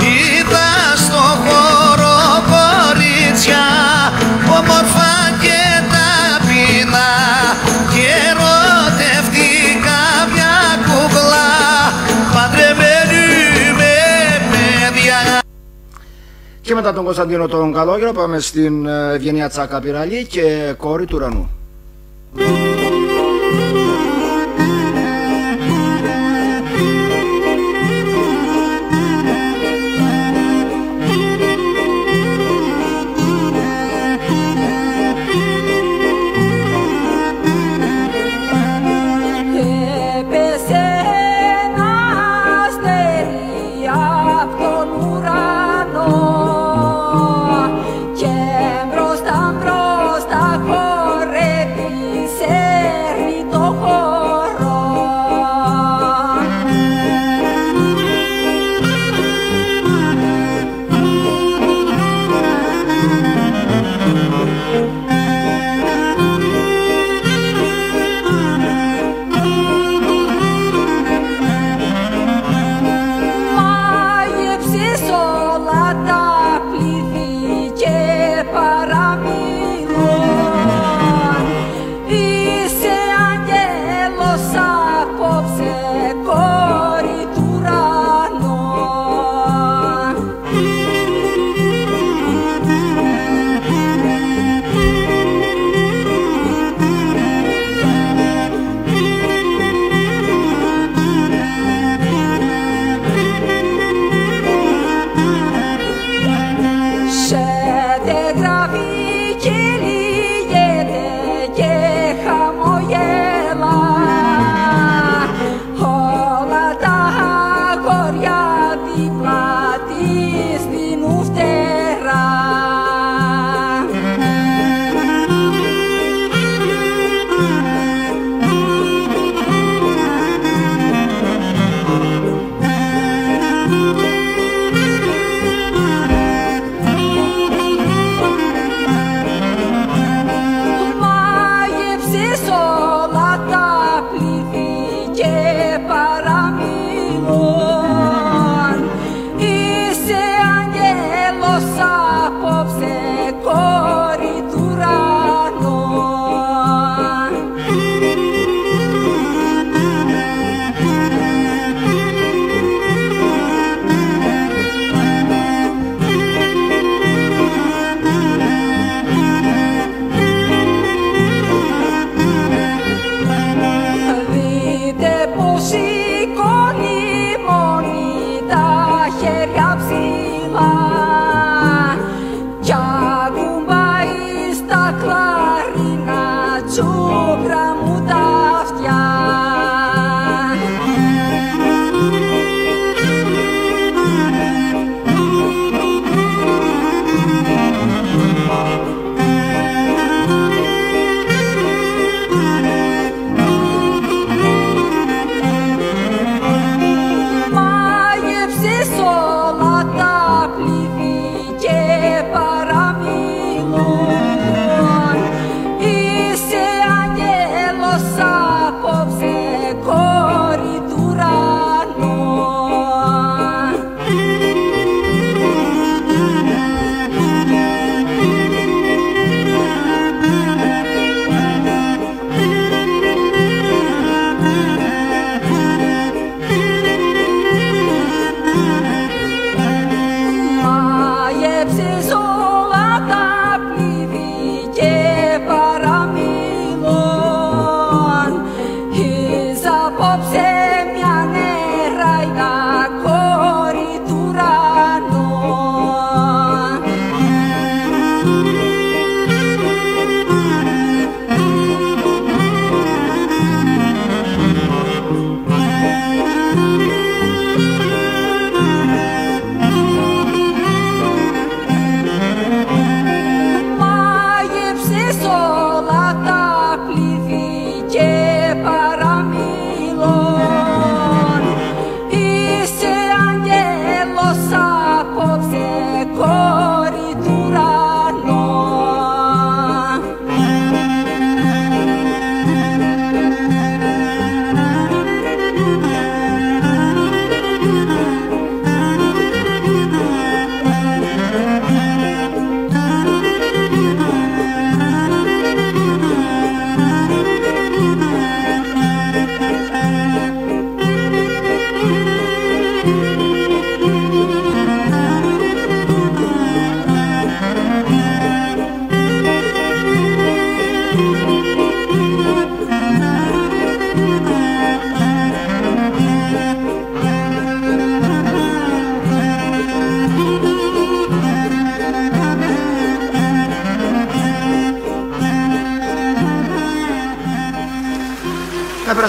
Είδα στο χώρο κορίτσια όμορφα και ταπεινά και ερωτεύτηκα μια κούκλα παντρεμένη με παιδιά. Και μετά τον Κωνσταντίνο τον Καλόγερο πάμε στην Ευγενία Τσάκα Πυραλή και Κόρη του Ουρανού. Έπεσε ένα αστέρι απ' τον ουρανό και μπροστά χορεύει σε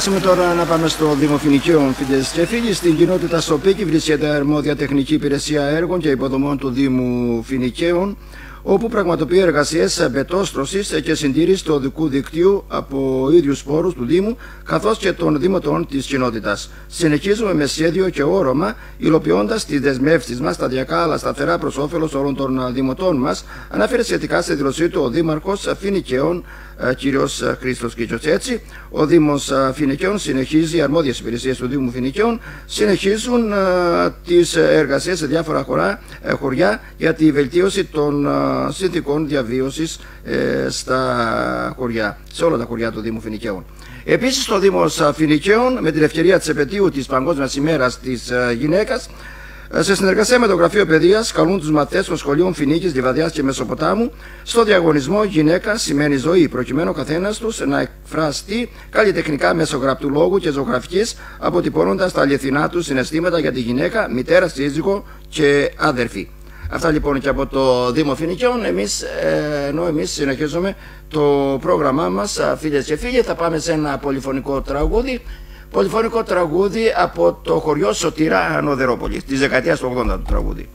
συνεχίσουμε τώρα να πάμε στο Δήμο Φοινικαίων, φίλες και φίλοι. Στην κοινότητα Σοπίκη βρίσκεται αρμόδια τεχνική υπηρεσία έργων και υποδομών του Δήμου Φοινικαίων, όπου πραγματοποιεί εργασίες μπετόστρωσης και συντήρησης του οδικού δικτύου από ίδιους πόρους του Δήμου καθώς και των δήμοτων της κοινότητας. Συνεχίζουμε με σχέδιο και όρομα, υλοποιώντας τις δεσμεύσεις μας σταδιακά αλλά σταθερά προς όφελος όλων των δημοτών μας, αναφέρει σχετικά στη δήλωσή του ο Δήμαρχος Φοινικαίων, κύριος Χρήστος Κίτσος. Έτσι, ο Δήμος Φοινικαίων συνεχίζει, οι αρμόδιες υπηρεσίες του Δήμου Φοινικαίων συνεχίζουν τις εργασίες σε διάφορα χωριά για τη βελτίωση των συνθηκών διαβίωσης στα χωριά, σε όλα τα χωριά του Δήμου Φοινικαίων. Επίσης, το Δήμος Φοινικαίων, με την ευκαιρία της επετείου της Παγκόσμιας ημέρας της γυναίκας, σε συνεργασία με το Γραφείο Παιδείας, καλούν τους μαθητές των σχολείων Φοινίκης, Λιβαδιάς και Μεσοποτάμου στο διαγωνισμό «Γυναίκα σημαίνει ζωή», προκειμένου ο καθένας τους να εκφραστεί καλλιτεχνικά μέσω γραπτού λόγου και ζωγραφικής, αποτυπώνοντας τα αληθινά τους συναισθήματα για τη γυναίκα, μητέρα, σύζυγο και αδερφή. Αυτά λοιπόν και από το Δήμο Φοινικαίων. Εμείς συνεχίζουμε το πρόγραμμά μας, φίλες και φίλοι. Θα πάμε σε ένα πολυφωνικό τραγούδι. Πολυφωνικό τραγούδι από το χωριό Σωτήρα Ανωδερόπολη, της δεκαετίας του 80 το τραγούδι.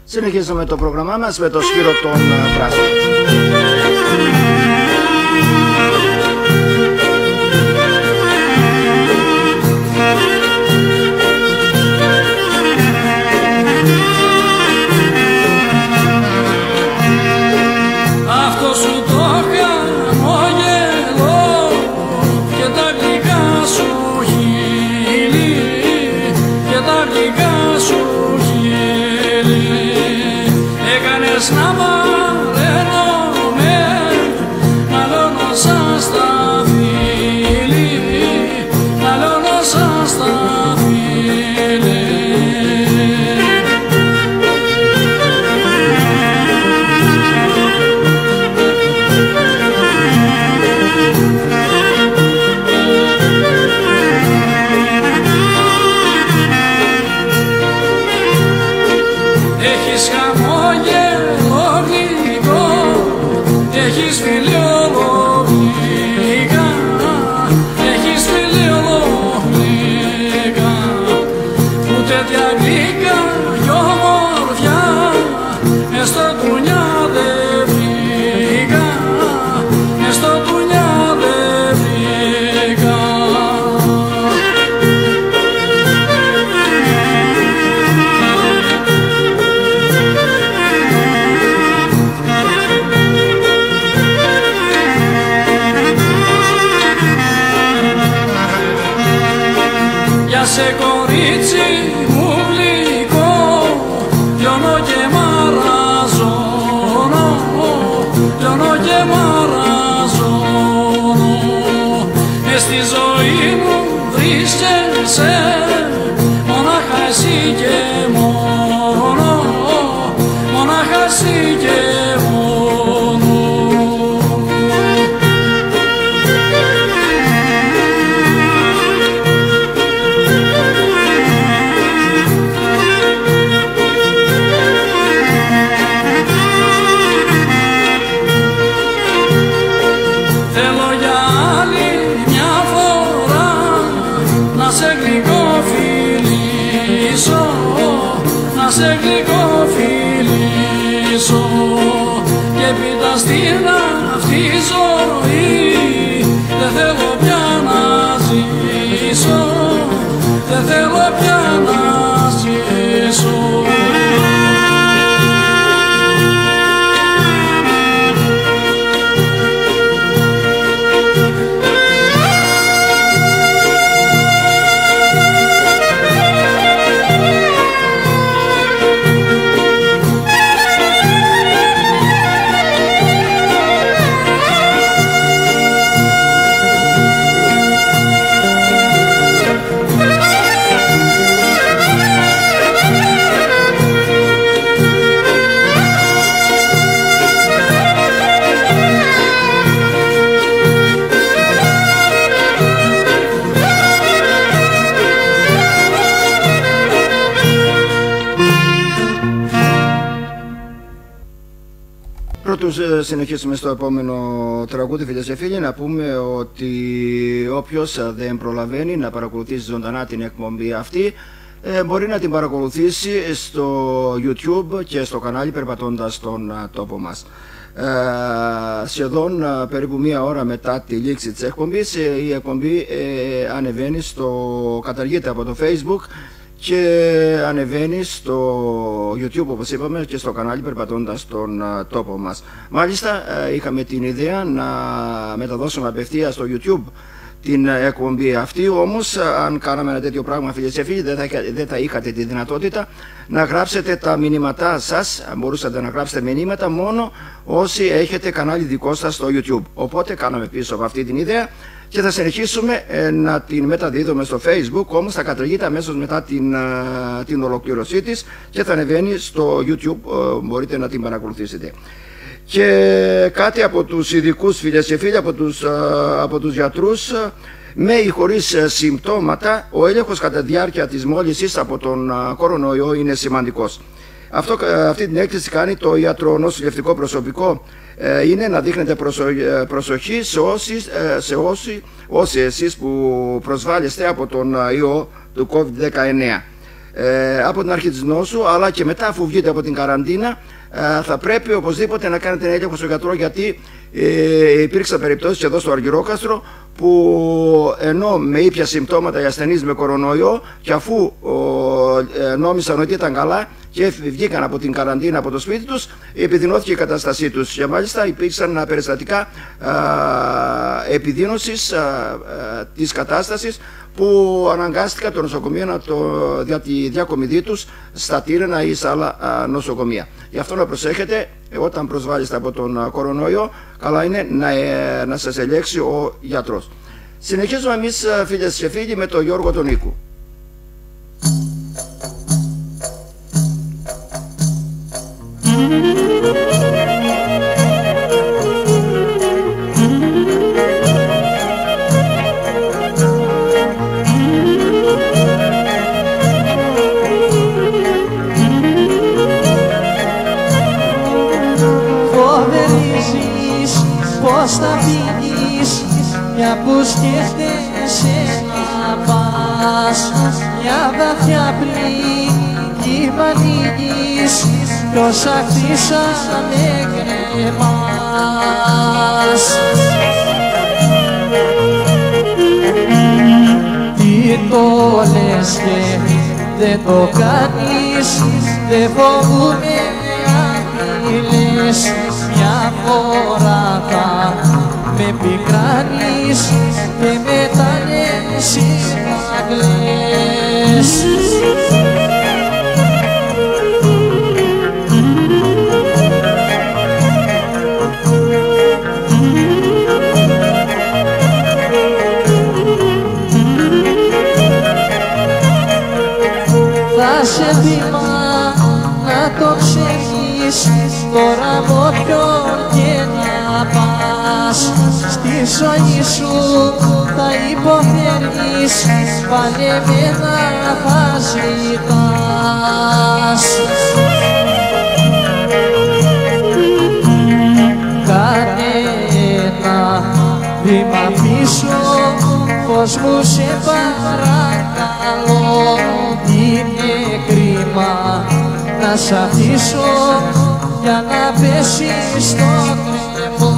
Συνεχίζουμε το πρόγραμμά μας με το Σπύρο των Πράσινων. Αυτό σου το χαμόγελο και τα γλυκά σου χείλη και τα γλυκά σου χείλη έκανες να βαραίνομαι σε κορίτσι μου γλυκό, λιώνω και μαραζώνω, λιώνω και μαραζώνω. Μες στη ζωή μου βρίσκεσαι μονάχα εσύ και μόνο, μονάχα εσύ και μόνο. Θέλω για άλλη μια φορά να σε γλυκοφιλήσω, να σε γλυκοφιλήσω και πίτα στην αυτή ζωή δεν θέλω πια να ζήσω, δεν θέλω πια να ζήσω. Πρωτού συνεχίσουμε στο επόμενο τραγούδι, φίλες και φίλοι, να πούμε ότι όποιος δεν προλαβαίνει να παρακολουθήσει ζωντανά την εκπομπή αυτή μπορεί να την παρακολουθήσει στο YouTube και στο κανάλι Περπατώντας τον τόπο μας. Σχεδόν περίπου μία ώρα μετά τη λήξη της εκπομπής η εκπομπή ανεβαίνει καταργείται από το Facebook και ανεβαίνει στο YouTube, όπως είπαμε, και στο κανάλι Περπατώντας τον τόπο μας. Μάλιστα είχαμε την ιδέα να μεταδώσουμε απευθείας στο YouTube την εκπομπή αυτή, όμως αν κάναμε ένα τέτοιο πράγμα, φίλες και φίλοι, δεν θα είχατε τη δυνατότητα να γράψετε τα μηνύματά σας. Μπορούσατε να γράψετε μηνύματα μόνο όσοι έχετε κανάλι δικό σας στο YouTube. Οπότε κάναμε πίσω από αυτή την ιδέα και θα συνεχίσουμε να την μεταδίδουμε στο Facebook, όμως θα καταργείται αμέσως μετά την ολοκλήρωσή της και θα ανεβαίνει στο YouTube, μπορείτε να την παρακολουθήσετε. Και κάτι από τους ειδικούς, φίλες και φίλοι, από τους γιατρούς, με ή χωρίς συμπτώματα, ο έλεγχος κατά διάρκεια της μόλυνσης από τον κορονοϊό είναι σημαντικός. Αυτή την έκθεση κάνει το ιατρονοσηλευτικό προσωπικό. Είναι να δείχνετε προσοχή σε όσοι εσείς που προσβάλλεστε από τον ιό του COVID-19. Από την αρχή της νόσου, αλλά και μετά, αφού βγείτε από την καραντίνα, θα πρέπει οπωσδήποτε να κάνετε ένα έλεγχο στο γιατρό, γιατί υπήρξαν περιπτώσεις εδώ στο Αργυρόκαστρο που ενώ με ήπια συμπτώματα οι ασθενείς με κορονοϊό, και αφού νόμισαν ότι ήταν καλά και βγήκαν από την καραντίνα από το σπίτι τους, επιδεινώθηκε η κατάστασή τους και μάλιστα υπήρξαν περιστατικά επιδείνωσης της κατάστασης που αναγκάστηκαν το νοσοκομείο για τη διακομιδή τους στα Τύρανα ή σε άλλα νοσοκομεία. Γι' αυτό να προσέχετε όταν προσβάλλεστε από τον κορονοϊό, καλά είναι να σας ελέγξει ο γιατρός. Συνεχίζουμε εμείς, φίλες και φίλοι, με τον Γιώργο τον Νίκου. Πώς θα φύγεις, μια που σκέφτεσαι να πας, μια βαθιά πληγή μ' ανοίγεις κι όσα χτίσανε κρεμάς. Τι το λες και δεν το κάνεις, δεν φοβούμαι αν λες, μια φορά θα με πικράνεις και μετά λες να κλαις. ζωή σου θα υποφέρεις, πάλι εμένα θα ζητάς. Κάνε ένα βήμα πίσω, φως μου σε παρακαλώ. Είναι κρίμα να σ' αφήσω για να πέσεις στο κρεμό.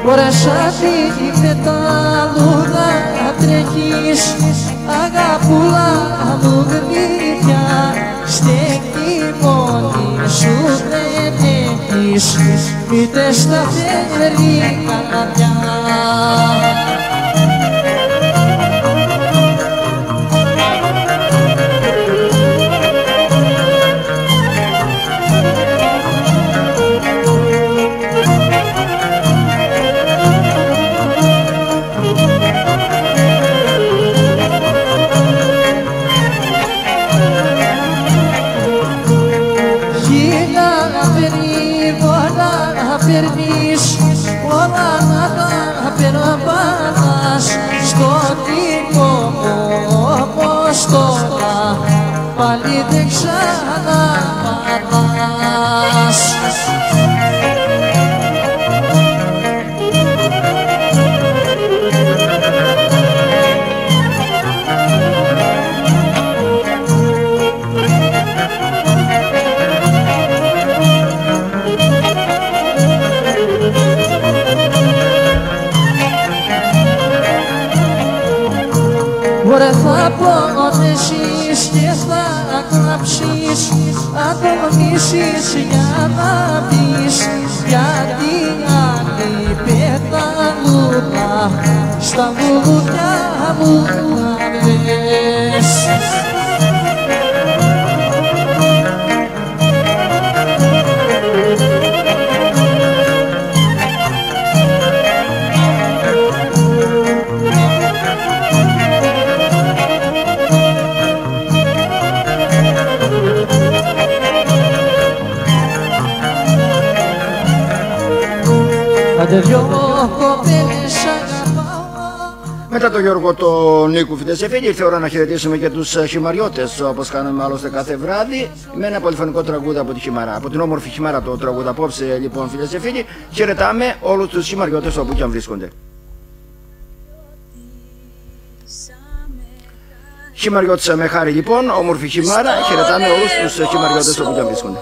Μπορέσα την πεταλούδα να τρέχεις, αγαπούλα μου γλυκιά, στέκει μόνη σου δεν έχεις, μήτε στα φέρει καρδιά. Όλα να τα περπατάς στον τύπο μου όπως τώρα, πάλι δεν ξαναπατάς. Ωραία θα πονέσεις και θα κλάψεις, ατομίσεις για να πεις, γιατί άλλη πεταλούδα στα βουλούδια μου να βρες. Μετά τον Γιώργο τον Νίκου Φιτεσεφίλη ήρθε η ώρα να χαιρετήσουμε και τους χυμαριώτες, όπως κάνουμε άλλωστε κάθε βράδυ, με ένα πολυφωνικό τραγούδι από τη Χιμάρα. Από την όμορφη Χιμάρα το τραγούδι απόψε λοιπόν Φιτεσεφίλη, χαιρετάμε όλους τους χυμαριώτες όπου και αν βρίσκονται. Χυμαριώτησα με χάρη λοιπόν, όμορφη Χιμάρα, χαιρετάμε όλους τους χυμαριώτες όπου και αν βρίσκονται.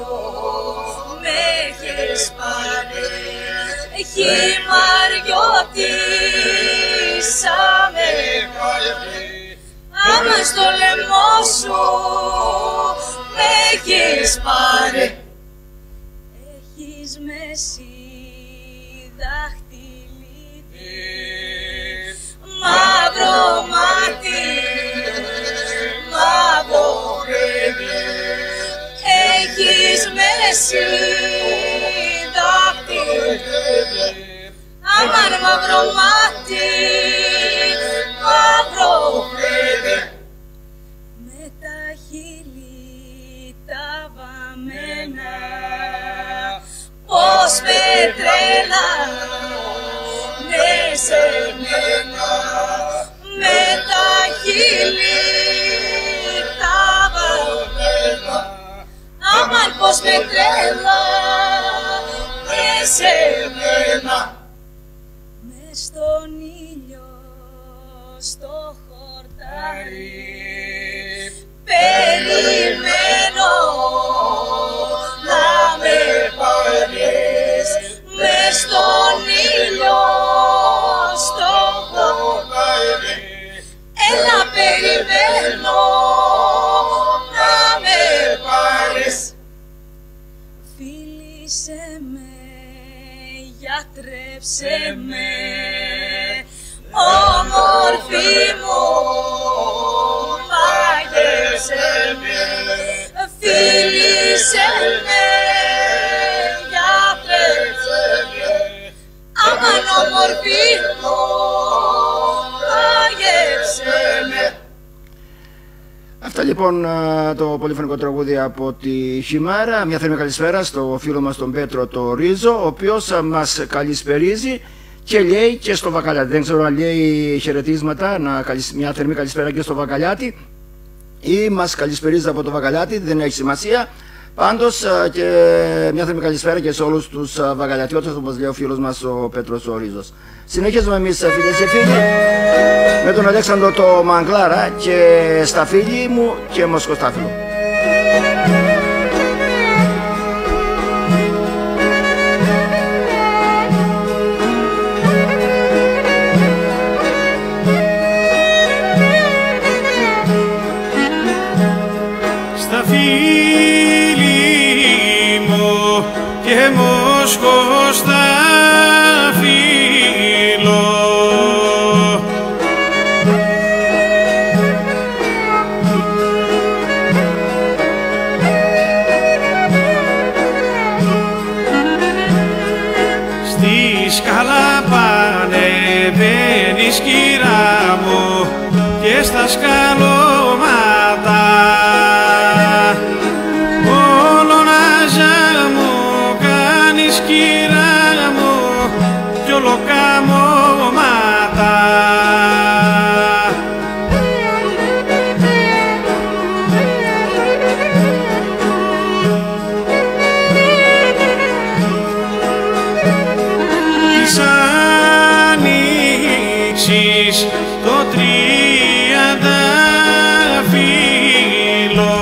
Χυμαριώτησαμε, άμα στο λαιμό σου με έχεις πάρει. Έχεις μέση δάχτυλίτη, μαύρο μάτι, μαύρο χρήμα. Έχεις μέση δάχτυλίτη, αμάν μαύρο μάτι, μαύρο χρήμα. Με τα χείλη τα βαμμένα, πως με τρέλα με σε μένα. Με τα χείλη τα βαμμένα, αμάν πως με τρέλα με σε μένα. Μες στον ήλιο στο χορτάρι περιμένω να με πάρεις. Μες στον ήλιο στο χορτάρι έλα περιμένω να με πάρεις. Φίλησε με, γιατρέψε με, όμορφη μου, μάγεψε με. Φίλησε με, γιατρέψε με, αμάν όμορφη μου, άγεψε με. Αυτά λοιπόν το πολυφωνικό τραγούδι από τη Χιμάρα. Μια θερμή καλησπέρα στο φίλο μας τον Πέτρο το Ρίζο, ο οποίος μας καλησπερίζει και λέει και στο Βακαλιάτη. Δεν ξέρω αν λέει χαιρετίσματα, μια θερμή καλησπέρα και στο Βακαλιάτη ή μας καλησπερίζει από το Βακαλιάτη, δεν έχει σημασία. Πάντως και μια θερμή καλησπέρα και σε όλους τους Βακαλιατιώτες, όπως λέει ο φίλος μας ο Πέτρος ο Ρίζος. Συνεχίζουμε εμείς φίλες και φίλοι με τον Αλέξανδρο το Μαγκλάρα και στα φίλη μου και Μοσκοστάφυλλο. Στα φίλη μου και Μοσκοστάφυλλο πανεβαίνεις κυρά μου και στα σκαλώματα όλο ναζά μου κάνεις κυρά μου κι ολοκαμώματα. Το τριαντάφυλλο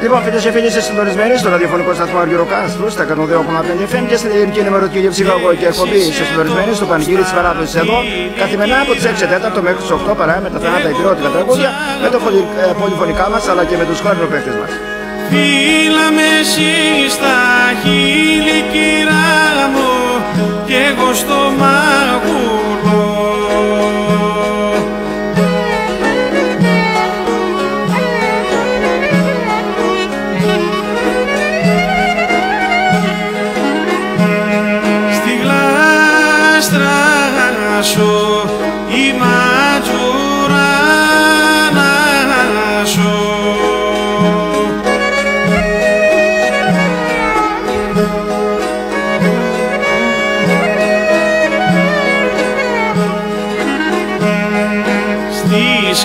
Λοιπόν, φίλες και φίλοι, είστε συντονισμένοι στο ραδιοφωνικό σταθμό Αργυροκάστρου στα 102,5 FM και στην ελληνική ενημερωτική ψυχαγωγική εκπομπή. Είστε συντονισμένοι στο πανηγύρι της παράδοσης εδώ, καθημερινά από τις 6 μέχρι τις 8 παρά με τα θανάτα υπηρώτικα τραγούδια, με το πολυφωνικά μας αλλά και με τους χορηγούς μας. Φίλα με εσύ στα χείλη κυρά μου κι εγώ στο μάγουλο. Στη γλάστρα σου η ματζουράνα σου.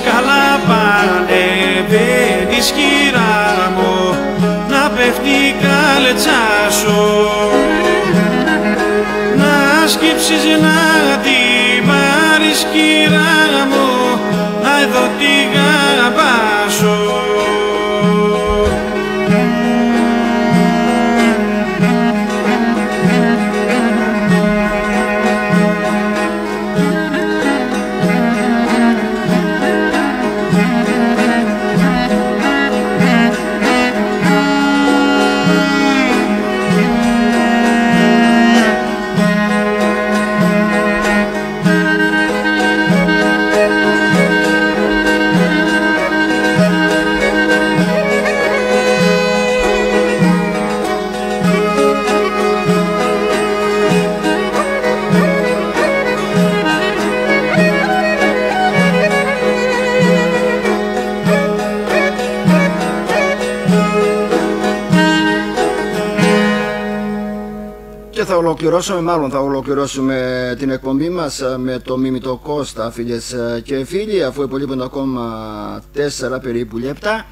Καλά πανεβαίνεις κυρά μου να πέφτει η κάλετσα σου, να σκύψεις να την πάρεις κυρά μου, να δω τη γάμπα σου. Θα ολοκληρώσουμε την εκπομπή μας με το μιμητό Κώστα, φίλες και φίλοι, αφού υπολείπουν ακόμα 4 περίπου λεπτά.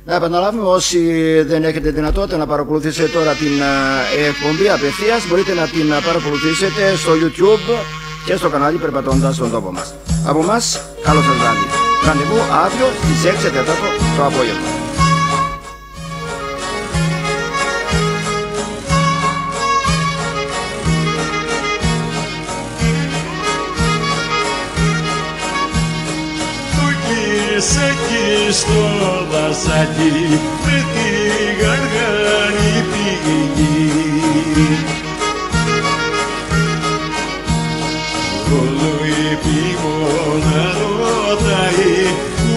Να επαναλάβουμε, όσοι δεν έχετε δυνατότητα να παρακολουθήσετε τώρα την εκπομπή απευθείας, μπορείτε να την παρακολουθήσετε στο YouTube και στο κανάλι Περπατώντας στον τόπο μας. Από εμάς, καλό σας βράδυ. Ραντεβού αύριο στις 6 το απόγευμα. Εκεί στο δασάκι με τη γαργάνη πηγή, όλο η πηγόνα ρωτάει που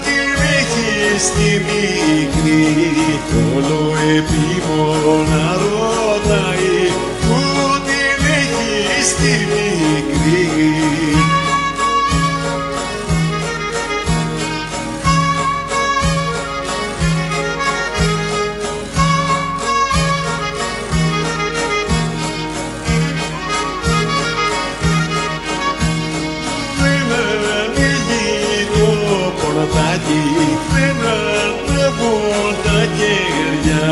την έχεις στη μικρή, όλο επίμονα ρωτάει που την έχει στη μικρή. Δεν ανέβουν τα κέρια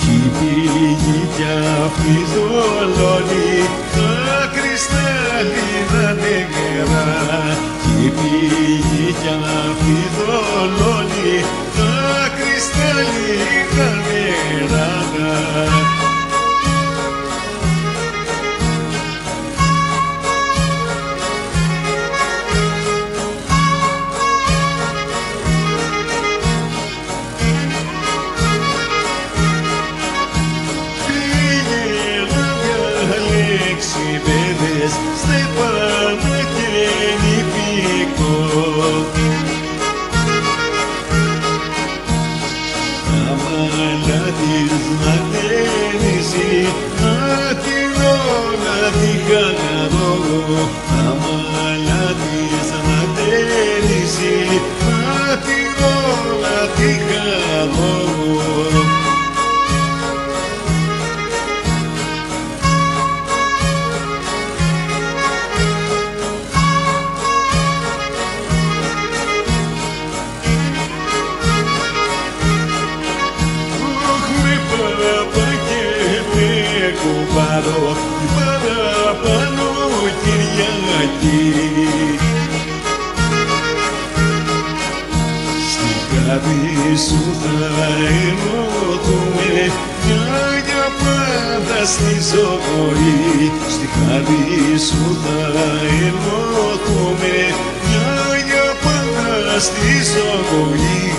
κι πήγει κι αφιδωλώνει τα κρυσταλλίνα νεκρά, κι πήγει κι αφιδωλώνει τα κρυσταλλίνα νερά. Στεφάνα και νηπικό, τα μάλλα της να τένιζει, να την όλα τη χαναδώ, τα μάλλα της να τένιζει, να την όλα τη χαναδώ. Παραπάνω Κυριακή στην καρδί σου θα ενωθούμε για πάντα στη ζωή, στην καρδί σου θα ενωθούμε για πάντα στη ζωή.